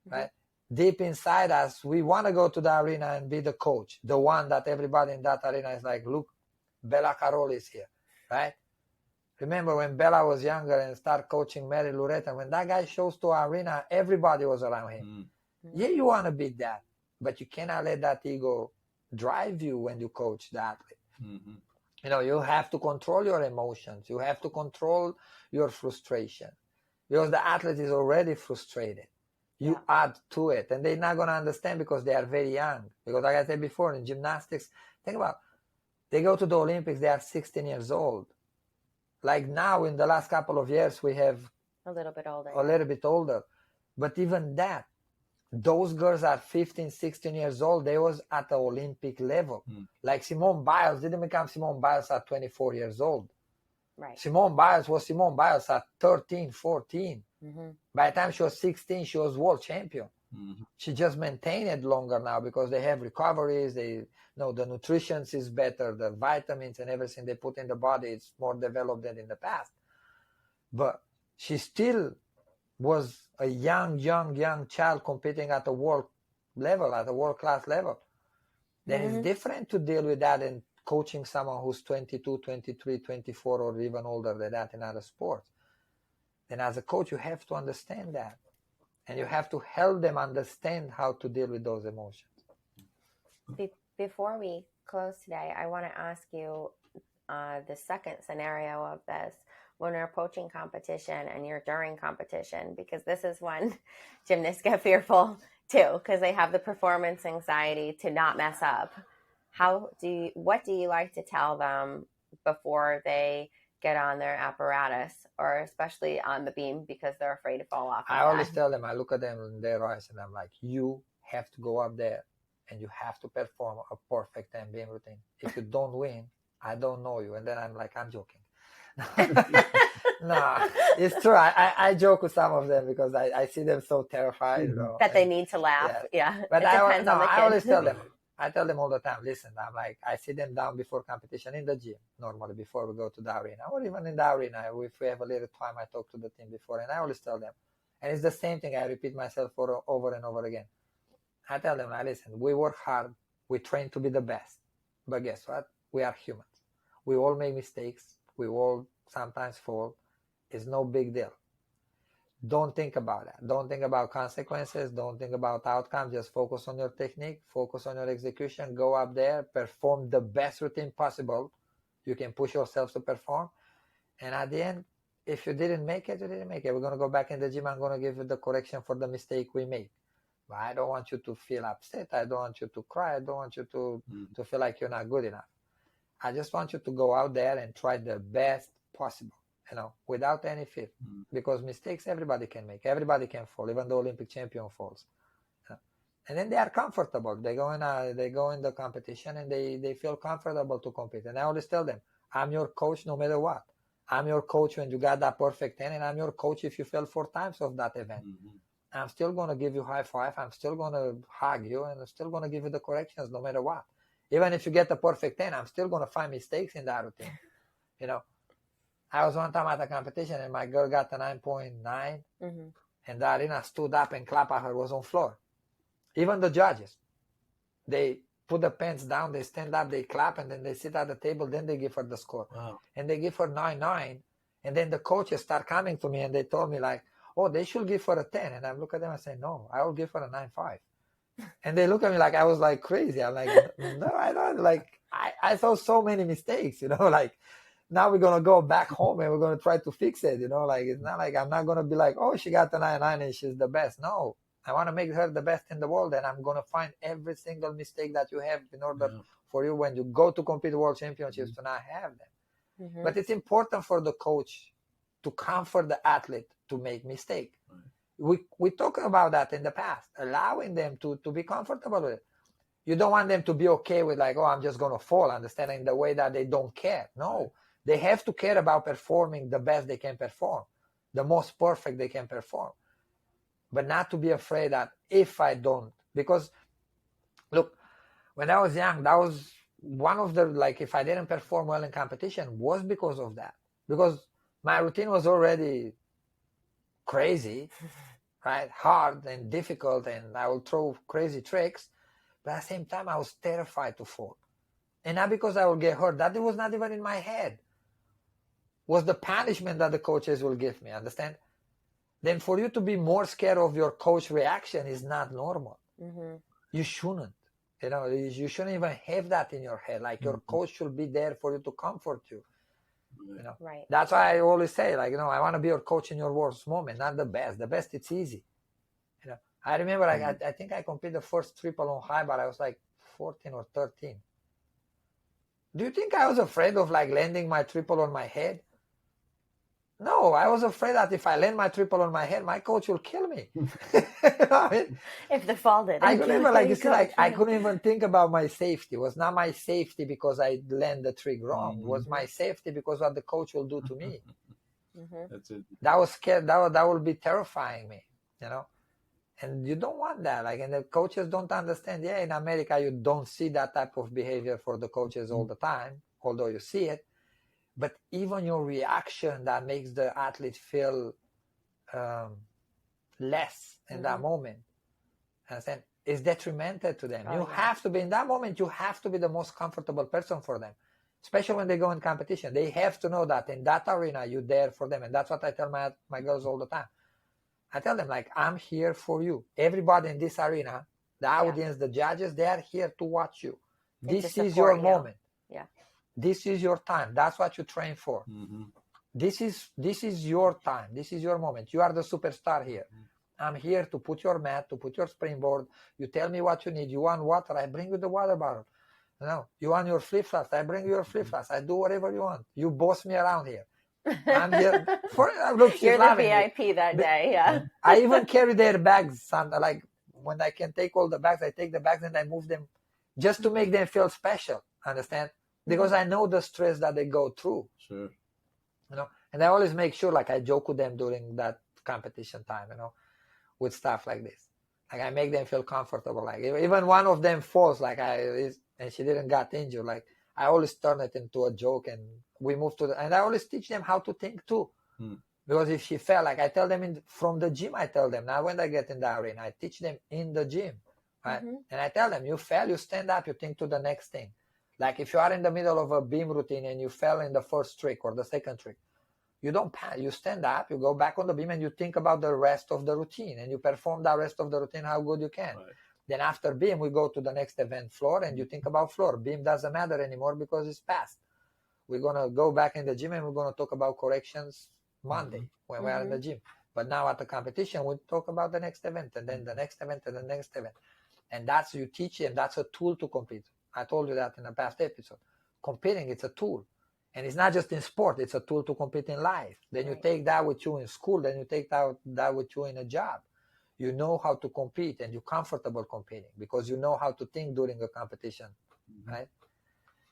right? Deep inside us, we want to go to the arena and be the coach, the one that everybody in that arena is like, look, Bella Carol is here, right? Remember when Bella was younger and started coaching Mary Loretta, when that guy shows to our arena, everybody was around him. Yeah, you want to be that, but you cannot let that ego drive you when you coach the athlete. You know, you have to control your emotions. You have to control your frustration because the athlete is already frustrated. You add to it, and they're not going to understand because they are very young. Because like I said before, in gymnastics, think about, they go to the Olympics, they are 16 years old. Like now, in the last couple of years, we have a little bit older. But even that, those girls are 15, 16 years old. They was at the Olympic level. Like Simone Biles didn't become Simone Biles at 24 years old. Right. Simone Biles was Simone Biles at 13, 14. By the time she was 16, she was world champion. She just maintained it longer now because they have recoveries. They know the nutrition is better, the vitamins and everything they put in the body is more developed than in the past. But she still was a young child competing at the world level, at the world class level. Then it's different to deal with that and coaching someone who's 22, 23, 24, or even older than that in other sports. And as a coach, you have to understand that. And you have to help them understand how to deal with those emotions. Before we close today, I want to ask you the second scenario of this. When we're approaching competition and you're during competition, because this is when gymnasts get fearful too, because they have the performance anxiety to not mess up. What do you like to tell them before they get on their apparatus, or especially on the beam, because they're afraid to fall off? I always tell them, I look at them in their eyes and I'm like, you have to go up there and you have to perform a perfect 10 beam routine. If you don't win, I don't know you. And then I'm like, I'm joking. No, it's true. I joke with some of them because I see them so terrified, you know, that they need to laugh. Yeah. But I always tell them, I tell them all the time, listen, I'm like, I sit them down before competition in the gym, normally before we go to the arena, or even in the arena. If we have a little time, I talk to the team before, and I always tell them, and it's the same thing. I repeat myself over and over again. I tell them, listen, we work hard, we train to be the best, but guess what? We are humans. We all make mistakes. We all sometimes fall. It's no big deal. Don't think about that. Don't think about consequences. Don't think about outcomes. Just focus on your technique. Focus on your execution. Go up there. Perform the best routine possible. You can push yourself to perform. And at the end, if you didn't make it, you didn't make it. We're going to go back in the gym. I'm going to give you the correction for the mistake we made. But I don't want you to feel upset. I don't want you to cry. I don't want you to feel like you're not good enough. I just want you to go out there and try the best possible, you know, without any fear. Because mistakes everybody can make. Everybody can fall. Even the Olympic champion falls. And then they are comfortable. They go in the competition and they feel comfortable to compete. And I always tell them, I'm your coach no matter what. I'm your coach when you got that perfect 10, and I'm your coach if you fail 4 times of that event. I'm still going to give you high five. I'm still going to hug you, and I'm still going to give you the corrections no matter what. Even if you get the perfect 10, I'm still going to find mistakes in that routine. You know, I was one time at a competition and my girl got a 9.9 and the arena stood up and clapped at her, was on floor. Even the judges. They put the pens down, they stand up, they clap, and then they sit at the table, then they give her the score. Wow. And they give her 9-9. And then the coaches start coming to me and they told me like, oh, they should give her a 10. And I look at them and say, no, I will give her a 9.5. And they look at me like I was like crazy. I'm like, no, I don't. Like, I saw so many mistakes, like, now we're going to go back home and we're going to try to fix it, like, it's not like I'm not going to be like, oh, she got the 9.9 and she's the best. No, I want to make her the best in the world, and I'm going to find every single mistake that you have in order for you when you go to compete world championships to not have them. But it's important for the coach to comfort the athlete to make mistake. We talked about that in the past, allowing them to be comfortable with it. You don't want them to be okay with like, oh, I'm just going to fall, understanding the way that they don't care. No, they have to care about performing the best they can perform, the most perfect they can perform. But not to be afraid that if I don't, because look, when I was young, that was one of the, like, if I didn't perform well in competition was because of that, because my routine was already crazy, right? Hard and difficult, and I would throw crazy tricks, but at the same time, I was terrified to fall. And not because I would get hurt, that was not even in my head. Was the punishment that the coaches will give me, understand? Then for you to be more scared of your coach reaction is not normal. You shouldn't. You shouldn't even have that in your head. Like, your coach should be there for you to comfort you. Right. That's why I always say, like, I want to be your coach in your worst moment, not the best. The best, it's easy. I remember, I think I competed the first triple on high bar. I was like 14 or 13. Do you think I was afraid of like landing my triple on my head? No, I was afraid that if I land my triple on my head, my coach will kill me. If the fall did, I couldn't even I couldn't even think about my safety. It was not my safety because I land the trick wrong. It was my safety because what the coach will do to me. That's it. That was scared. That would be terrifying me, And you don't want that. Like, and the coaches don't understand. Yeah, in America, you don't see that type of behavior for the coaches all the time, although you see it. But even your reaction that makes the athlete feel less in that moment, understand, is detrimental to them. You have to be, in that moment, you have to be the most comfortable person for them, especially when they go in competition. They have to know that in that arena, you're there for them. And that's what I tell my girls all the time. I tell them, like, I'm here for you. Everybody in this arena, the audience, the judges, they are here to watch you. This is your moment. Yeah. This is your time. That's what you train for. This is your time. This is your moment. You are the superstar here. I'm here to put your mat, to put your springboard. You tell me what you need. You want water, I bring you the water bottle. You want your flip-flops, I bring you your flip-flops. I do whatever you want. You boss me around here. I'm here for, look, you're the VIP me. That day, yeah. I even carry their bags. Like, when I can take all the bags, I take the bags and I move them just to make them feel special. Understand? Because I know the stress that they go through. Sure. And I always make sure, like, I joke with them during that competition time, with stuff like this. Like, I make them feel comfortable. Like, even one of them falls, like, and she didn't get injured. Like, I always turn it into a joke, and we move to and I always teach them how to think too. Because if she fell, like, I tell them from the gym, I tell them, now when they get in the arena, I teach them in the gym, right? And I tell them, you fell, you stand up, you think to the next thing. Like, if you are in the middle of a beam routine and you fell in the first trick or the second trick, you don't panic. You stand up, you go back on the beam, and you think about the rest of the routine, and you perform the rest of the routine how good you can. Right. Then after beam, we go to the next event, floor, and you think about floor. Beam doesn't matter anymore because it's past. We're going to go back in the gym, and we're going to talk about corrections Monday when we are in the gym. But now at the competition, we talk about the next event, and then the next event, and the next event. And that's, you teach them, that's a tool to compete. I told you that in a past episode. Competing, it's a tool. And it's not just in sport, it's a tool to compete in life. Then you take that with you in school, then you take that with you in a job. You know how to compete, and you're comfortable competing because you know how to think during a competition, right?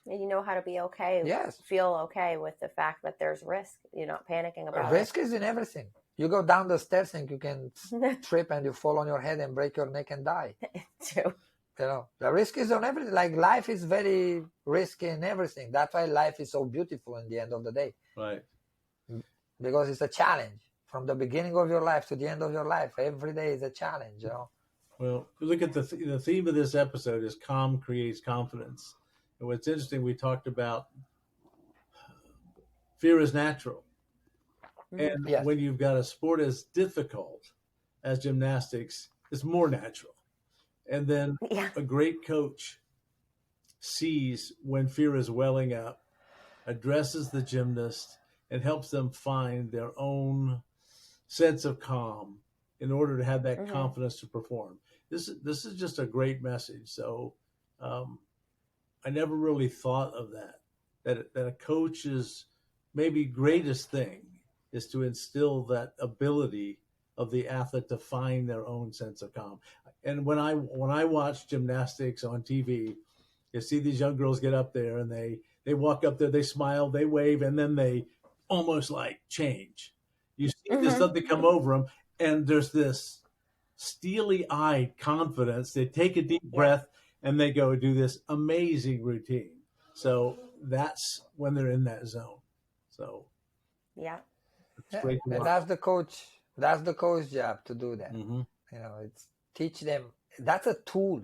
And you know how to be okay. Yes. Feel okay with the fact that there's risk. You're not panicking about risk is in everything. You go down the stairs and you can trip and you fall on your head and break your neck and die. True. The risk is on everything. Like, life is very risky in everything. That's why life is so beautiful in the end of the day. Right. Because it's a challenge. From the beginning of your life to the end of your life, every day is a challenge, Well, look at the theme of this episode is calm creates confidence. And what's interesting, we talked about fear is natural. And Yes. when you've got a sport as difficult as gymnastics, it's more natural. And then Yeah. a great coach sees when fear is welling up, addresses the gymnast, and helps them find their own sense of calm in order to have that confidence to perform. This is just a great message. So I never really thought of that a coach's maybe greatest thing is to instill that ability of the athlete to find their own sense of calm. And when I watch gymnastics on TV, you see these young girls get up there and they walk up there, they smile, they wave, and then they almost like change. You see there's something come over them, and there's this steely-eyed confidence. They take a deep breath and they go do this amazing routine. So that's when they're in that zone. So yeah, it's great to and watch. that's the coach job to do that. Mm-hmm. You know, it's teach them. That's a tool.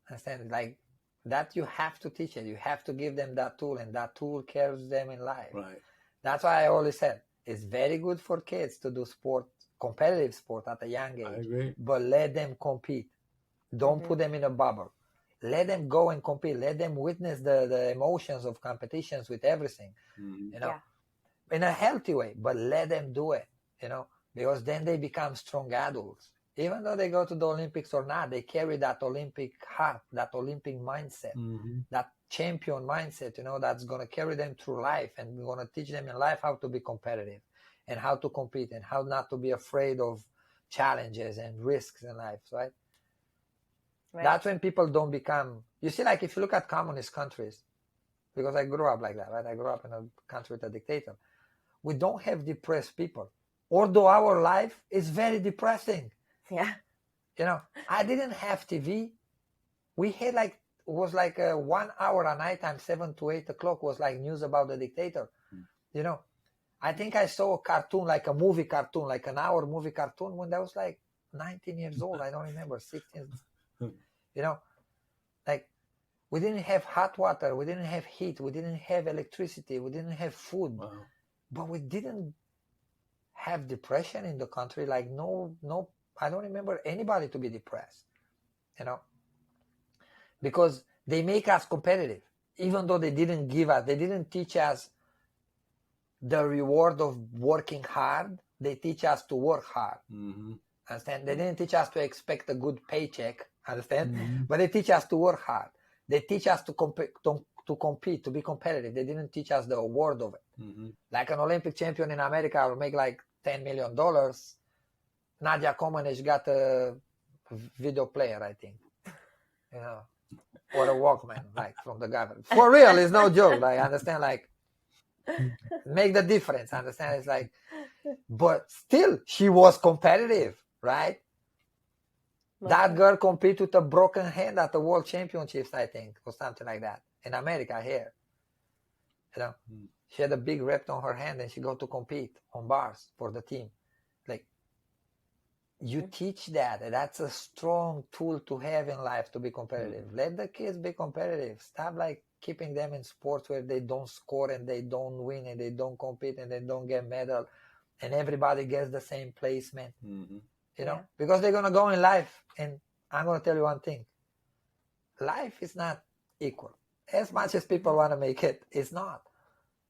Understand? Like that, you have to teach it. You have to give them that tool, and that tool carries them in life. Right. That's why I always said it's very good for kids to do sport, competitive sport at a young age. I agree. But let them compete. Don't put them in a bubble. Let them go and compete. Let them witness the emotions of competitions with everything. Mm-hmm. You know, in a healthy way. But let them do it. You know, because then they become strong adults. Even though they go to the Olympics or not, they carry that Olympic heart, that Olympic mindset, that champion mindset, you know, that's going to carry them through life, and we're going to teach them in life how to be competitive and how to compete and how not to be afraid of challenges and risks in life, right? That's when people don't become, you see, like if you look at communist countries, because I grew up like that, right? I grew up in a country with a dictator. We don't have depressed people, although our life is very depressing. Yeah. You know, I didn't have TV. We had like, it was like 1 hour a night time, 7 to 8 o'clock was like news about the dictator. You know, I think I saw a cartoon, like a movie cartoon, like an hour movie cartoon when I was like 19 years old. I don't remember, 16. You know, like we didn't have hot water. We didn't have heat. We didn't have electricity. We didn't have food. Wow. But we didn't have depression in the country. Like no, I don't remember anybody to be depressed, you know, because they make us competitive, even though they didn't teach us the reward of working hard. They teach us to work hard. Understand? They didn't teach us to expect a good paycheck. Understand? But they teach us to work hard. They teach us to compete, to be competitive. They didn't teach us the award of it. Like an Olympic champion in America will make like $10 million. Nadia Comaneci got a video player, I think, you know, or a Walkman, like from the government. For real, it's no joke. Like, understand, like, make the difference. Understand? It's like, but still, she was competitive, right? That girl competed with a broken hand at the World Championships, I think, or something like that in America here. You know, she had a big rep on her hand, and she got to compete on bars for the team. Like, you teach that. That's a strong tool to have in life to be competitive. Let the kids be competitive. Stop like keeping them in sports where they don't score and they don't win and they don't compete and they don't get medal and everybody gets the same placement. You know, because they're going to go in life. And I'm going to tell you one thing. Life is not equal. As much as people want to make it, it's not.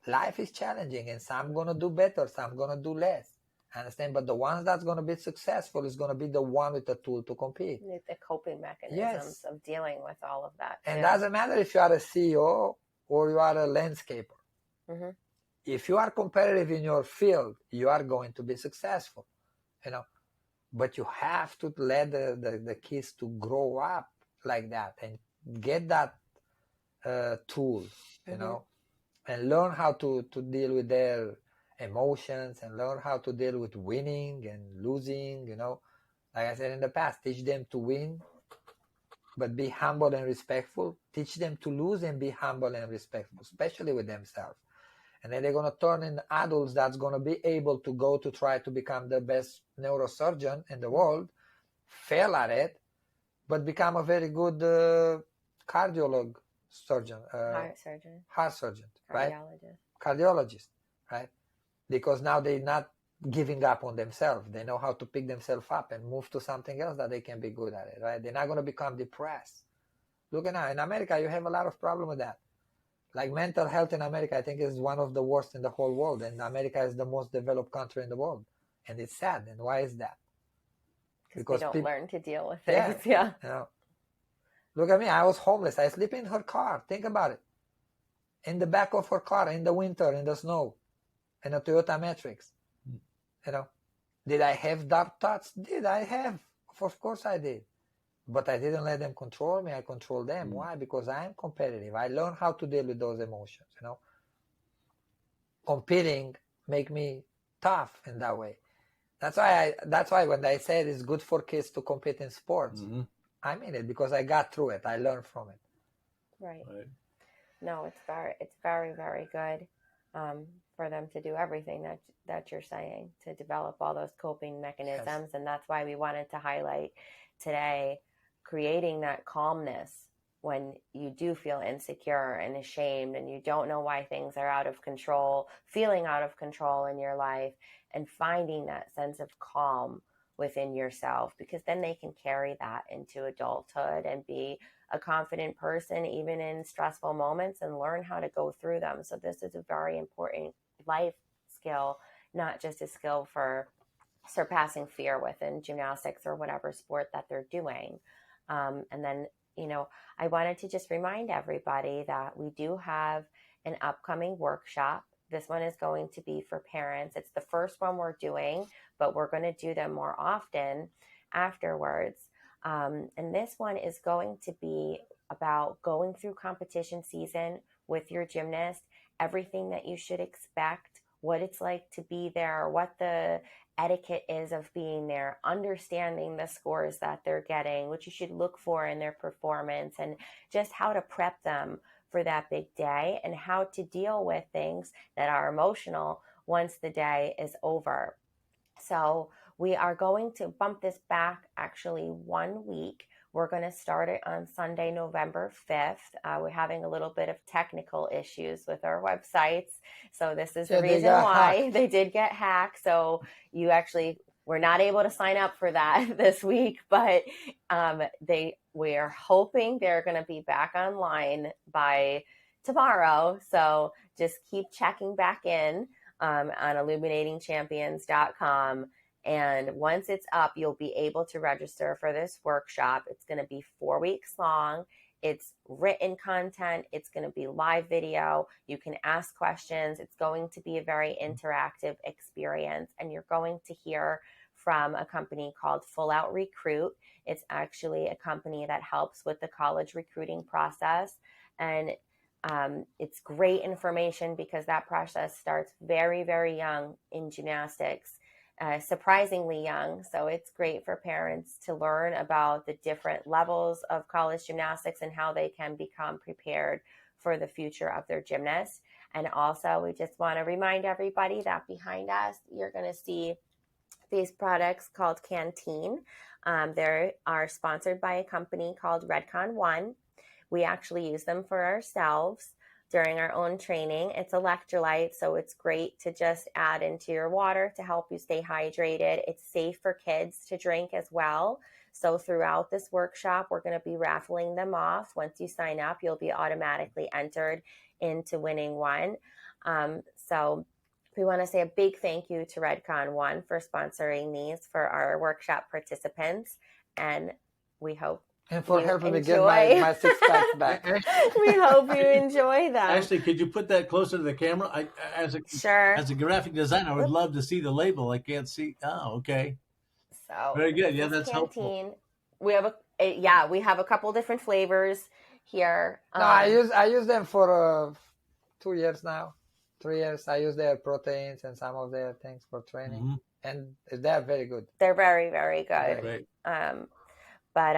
Life is challenging, and some going to do better, some going to do less. Understand? But the ones that's going to be successful is going to be the one with the tool to compete. The coping mechanisms of dealing with all of that. And it doesn't matter if you are a CEO or you are a landscaper. If you are competitive in your field, you are going to be successful. You know, but you have to let the kids to grow up like that and get that tool, you know, and learn how to deal with their emotions and learn how to deal with winning and losing, you know. Like I said in the past, teach them to win, but be humble and respectful. Teach them to lose and be humble and respectful, especially with themselves. And then they're going to turn in adults that's going to be able to go to try to become the best neurosurgeon in the world, fail at it, but become a very good cardiologist surgeon, heart surgeon, right? Cardiologist, right? Because now they're not giving up on themselves. They know how to pick themselves up and move to something else that they can be good at it, right? They're not going to become depressed. Look at now, in America, you have a lot of problem with that. Like mental health in America, I think is one of the worst in the whole world. And America is the most developed country in the world. And it's sad. And why is that? Because they don't learn to deal with things. Yeah. You know, look at me. I was homeless. I sleep in her car. Think about it. In the back of her car, in the winter, in the snow, in a Toyota Matrix. You know, did I have dark thoughts? Did I have? Of course I did. But I didn't let them control me. I controlled them. Why? Because I am competitive. I learned how to deal with those emotions. You know, competing make me tough in that way. That's why when I said it's good for kids to compete in sports, I mean it because I got through it. I learned from it. Right. No, it's very, very good for them to do everything that you're saying, to develop all those coping mechanisms. Yes. And that's why we wanted to highlight today creating that calmness when you do feel insecure and ashamed and you don't know why things are out of control, feeling out of control in your life, and finding that sense of calm within yourself, because then they can carry that into adulthood and be a confident person even in stressful moments and learn how to go through them. So this is a very important life skill, not just a skill for surpassing fear within gymnastics or whatever sport that they're doing. And then, you know, I wanted to just remind everybody that we do have an upcoming workshop. This one is going to be for parents. It's the first one we're doing, but we're going to do them more often afterwards. And this one is going to be about going through competition season with your gymnast, everything that you should expect, what it's like to be there, what the etiquette is of being there, understanding the scores that they're getting, what you should look for in their performance, and just how to prep them for that big day and how to deal with things that are emotional once the day is over. So we are going to bump this back actually 1 week. We're going to start it on Sunday, November 5th. We're having a little bit of technical issues with our websites. So this is the reason why they did get hacked. So you actually were not able to sign up for that this week, but we are hoping they're going to be back online by tomorrow. So just keep checking back in on illuminatingchampions.com. And once it's up, you'll be able to register for this workshop. It's going to be 4 weeks long. It's written content. It's going to be live video. You can ask questions. It's going to be a very interactive experience. And you're going to hear from a company called Full Out Recruit. It's actually a company that helps with the college recruiting process. And it's great information because that process starts very, very young in gymnastics. Surprisingly young. So it's great for parents to learn about the different levels of college gymnastics and how they can become prepared for the future of their gymnast. And also, we just want to remind everybody that behind us, you're going to see these products called Canteen. They are sponsored by a company called Redcon One. We actually use them for ourselves during our own training. It's electrolyte, so it's great to just add into your water to help you stay hydrated. It's safe for kids to drink as well. So throughout this workshop, we're going to be raffling them off. Once you sign up, you'll be automatically entered into winning one. So we want to say a big thank you to Redcon One for sponsoring these for our workshop participants. And we hope and for helping me get my 6 packs back. We hope you enjoy them. Actually, could you put that closer to the camera? As a graphic designer, I would love to see the label. I can't see. Oh, okay. So very good. Yeah, that's helpful. We have we have a couple different flavors here. No, I use them for 2 years now, 3 years. I use their proteins and some of their things for training, and they're very good. They're very, very good. Great. But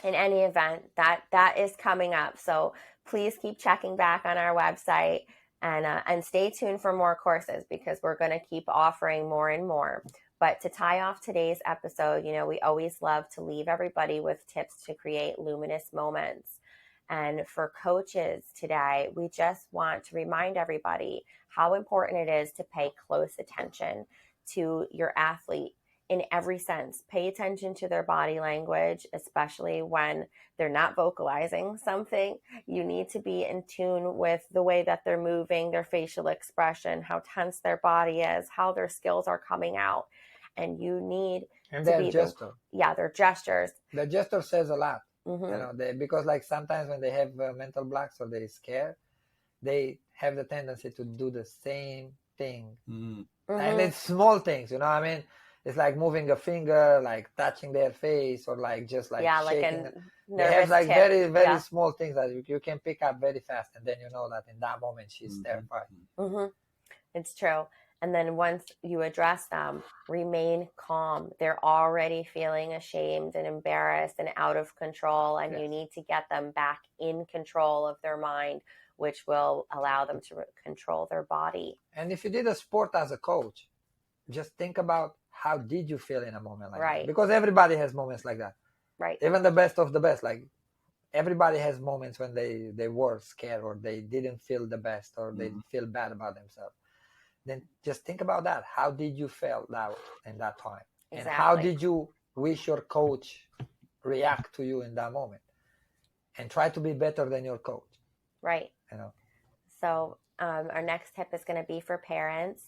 in any event, that is coming up. So please keep checking back on our website and stay tuned for more courses because we're going to keep offering more and more. But to tie off today's episode, we always love to leave everybody with tips to create luminous moments. And for coaches today, we just want to remind everybody how important it is to pay close attention to your athlete in every sense. Pay attention to their body language, especially when they're not vocalizing something. You need to be in tune with the way that they're moving, their facial expression, how tense their body is, how their skills are coming out. And you need And to their be gesture. their gestures. The gesture says a lot. Mm-hmm. Because like sometimes when they have mental blocks or they're scared, they have the tendency to do the same thing. Mm-hmm. And it's small things, I mean, it's like moving a finger, like touching their face, or like just like shaking. Like a they have like tip. very, very small things that you can pick up very fast, and then you know that in that moment she's terrified. Mm-hmm. It's true. And then once you address them, remain calm. They're already feeling ashamed and embarrassed and out of control, and you need to get them back in control of their mind, which will allow them to control their body. And if you did a sport as a coach, just think about how did you feel in a moment like that? Because everybody has moments like that. Right. Even the best of the best, like everybody has moments when they were scared or they didn't feel the best or they feel bad about themselves. Then just think about that. How did you feel that in that time? Exactly. And how did you wish your coach react to you in that moment? And try to be better than your coach. Right. So our next tip is going to be for parents.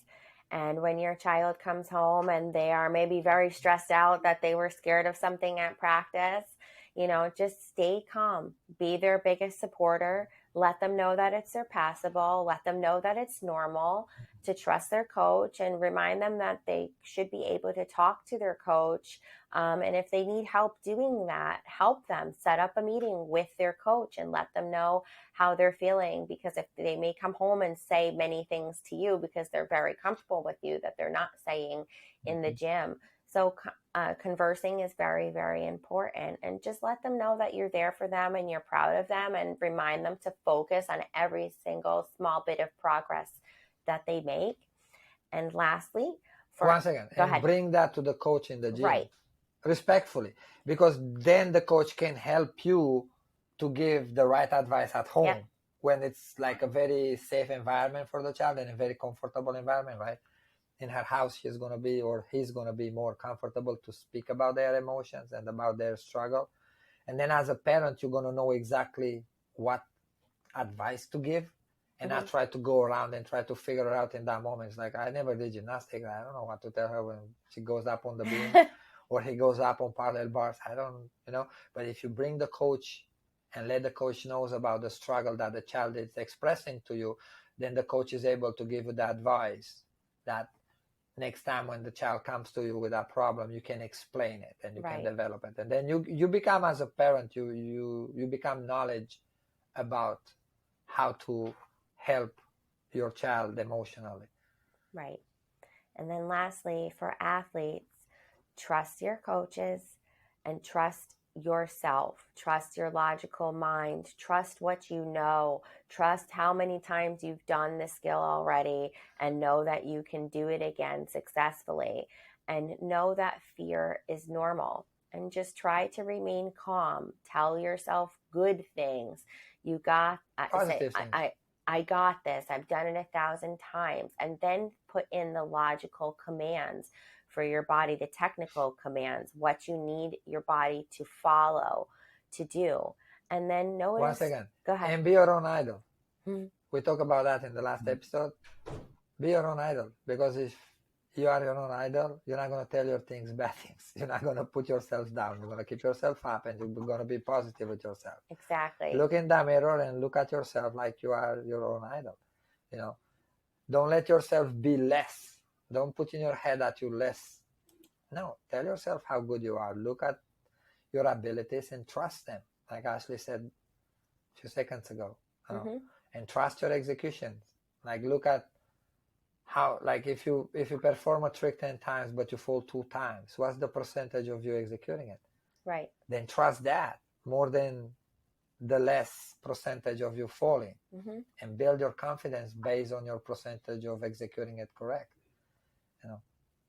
And when your child comes home and they are maybe very stressed out that they were scared of something at practice, just stay calm. Be their biggest supporter. Let them know that it's surpassable. Let them know that it's normal to trust their coach, and remind them that they should be able to talk to their coach. And if they need help doing that, help them. Set up a meeting with their coach and let them know how they're feeling, because if they may come home and say many things to you because they're very comfortable with you that they're not saying in the gym. So conversing is very, very important, and just let them know that you're there for them and you're proud of them, and remind them to focus on every single small bit of progress that they make. And lastly, 1 second, go ahead. Bring that to the coach in the gym. Right. Respectfully, because then the coach can help you to give the right advice at home when it's like a very safe environment for the child and a very comfortable environment, right? In her house, she's going to be, or he's going to be more comfortable to speak about their emotions and about their struggle. And then as a parent, you're going to know exactly what advice to give, and not try to go around and try to figure it out in that moment. It's like, I never did gymnastics. I don't know what to tell her when she goes up on the beam or he goes up on parallel bars. I don't, but if you bring the coach and let the coach knows about the struggle that the child is expressing to you, then the coach is able to give you the advice that next time when the child comes to you with that problem, you can explain it and you can develop it. And then you become, as a parent, you become knowledge about how to help your child emotionally. Right. And then lastly, for athletes, trust your coaches and trust yourself. Trust your logical mind. Trust what you know. Trust how many times you've done the skill already, and know that you can do it again successfully. And know that fear is normal. And just try to remain calm. Tell yourself good things. You got positive things. I got this. I've done it 1,000 times. And then put in the logical commands for your body, the technical commands, what you need your body to follow, to do. And then notice. 1 second. Go ahead. And be your own idol. Mm-hmm. We talked about that in the last episode. Be your own idol. Because if you are your own idol, you're not going to tell your things bad things. You're not going to put yourself down. You're going to keep yourself up, and you're going to be positive with yourself. Exactly. Look in the mirror and look at yourself like you are your own idol. Don't let yourself be less. Don't put in your head that you're less. No, tell yourself how good you are. Look at your abilities and trust them, like Ashley said a few seconds ago. And trust your executions. Like, look at how, like, if you perform a trick 10 times but you fall 2 times, what's the percentage of you executing it? Right. Then trust that more than the less percentage of you falling, and build your confidence based on your percentage of executing it correct.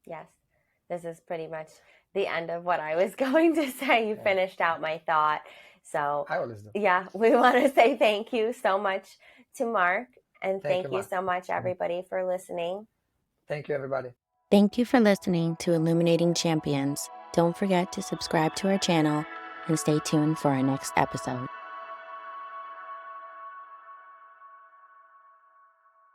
Yes. This is pretty much the end of what I was going to say. You finished out my thought. So I always do. yeah, we want to say thank you so much to Mark. And thank you Mark. so much, everybody, for listening. Thank you, everybody. Thank you for listening to Illuminating Champions. Don't forget to subscribe to our channel and stay tuned for our next episode.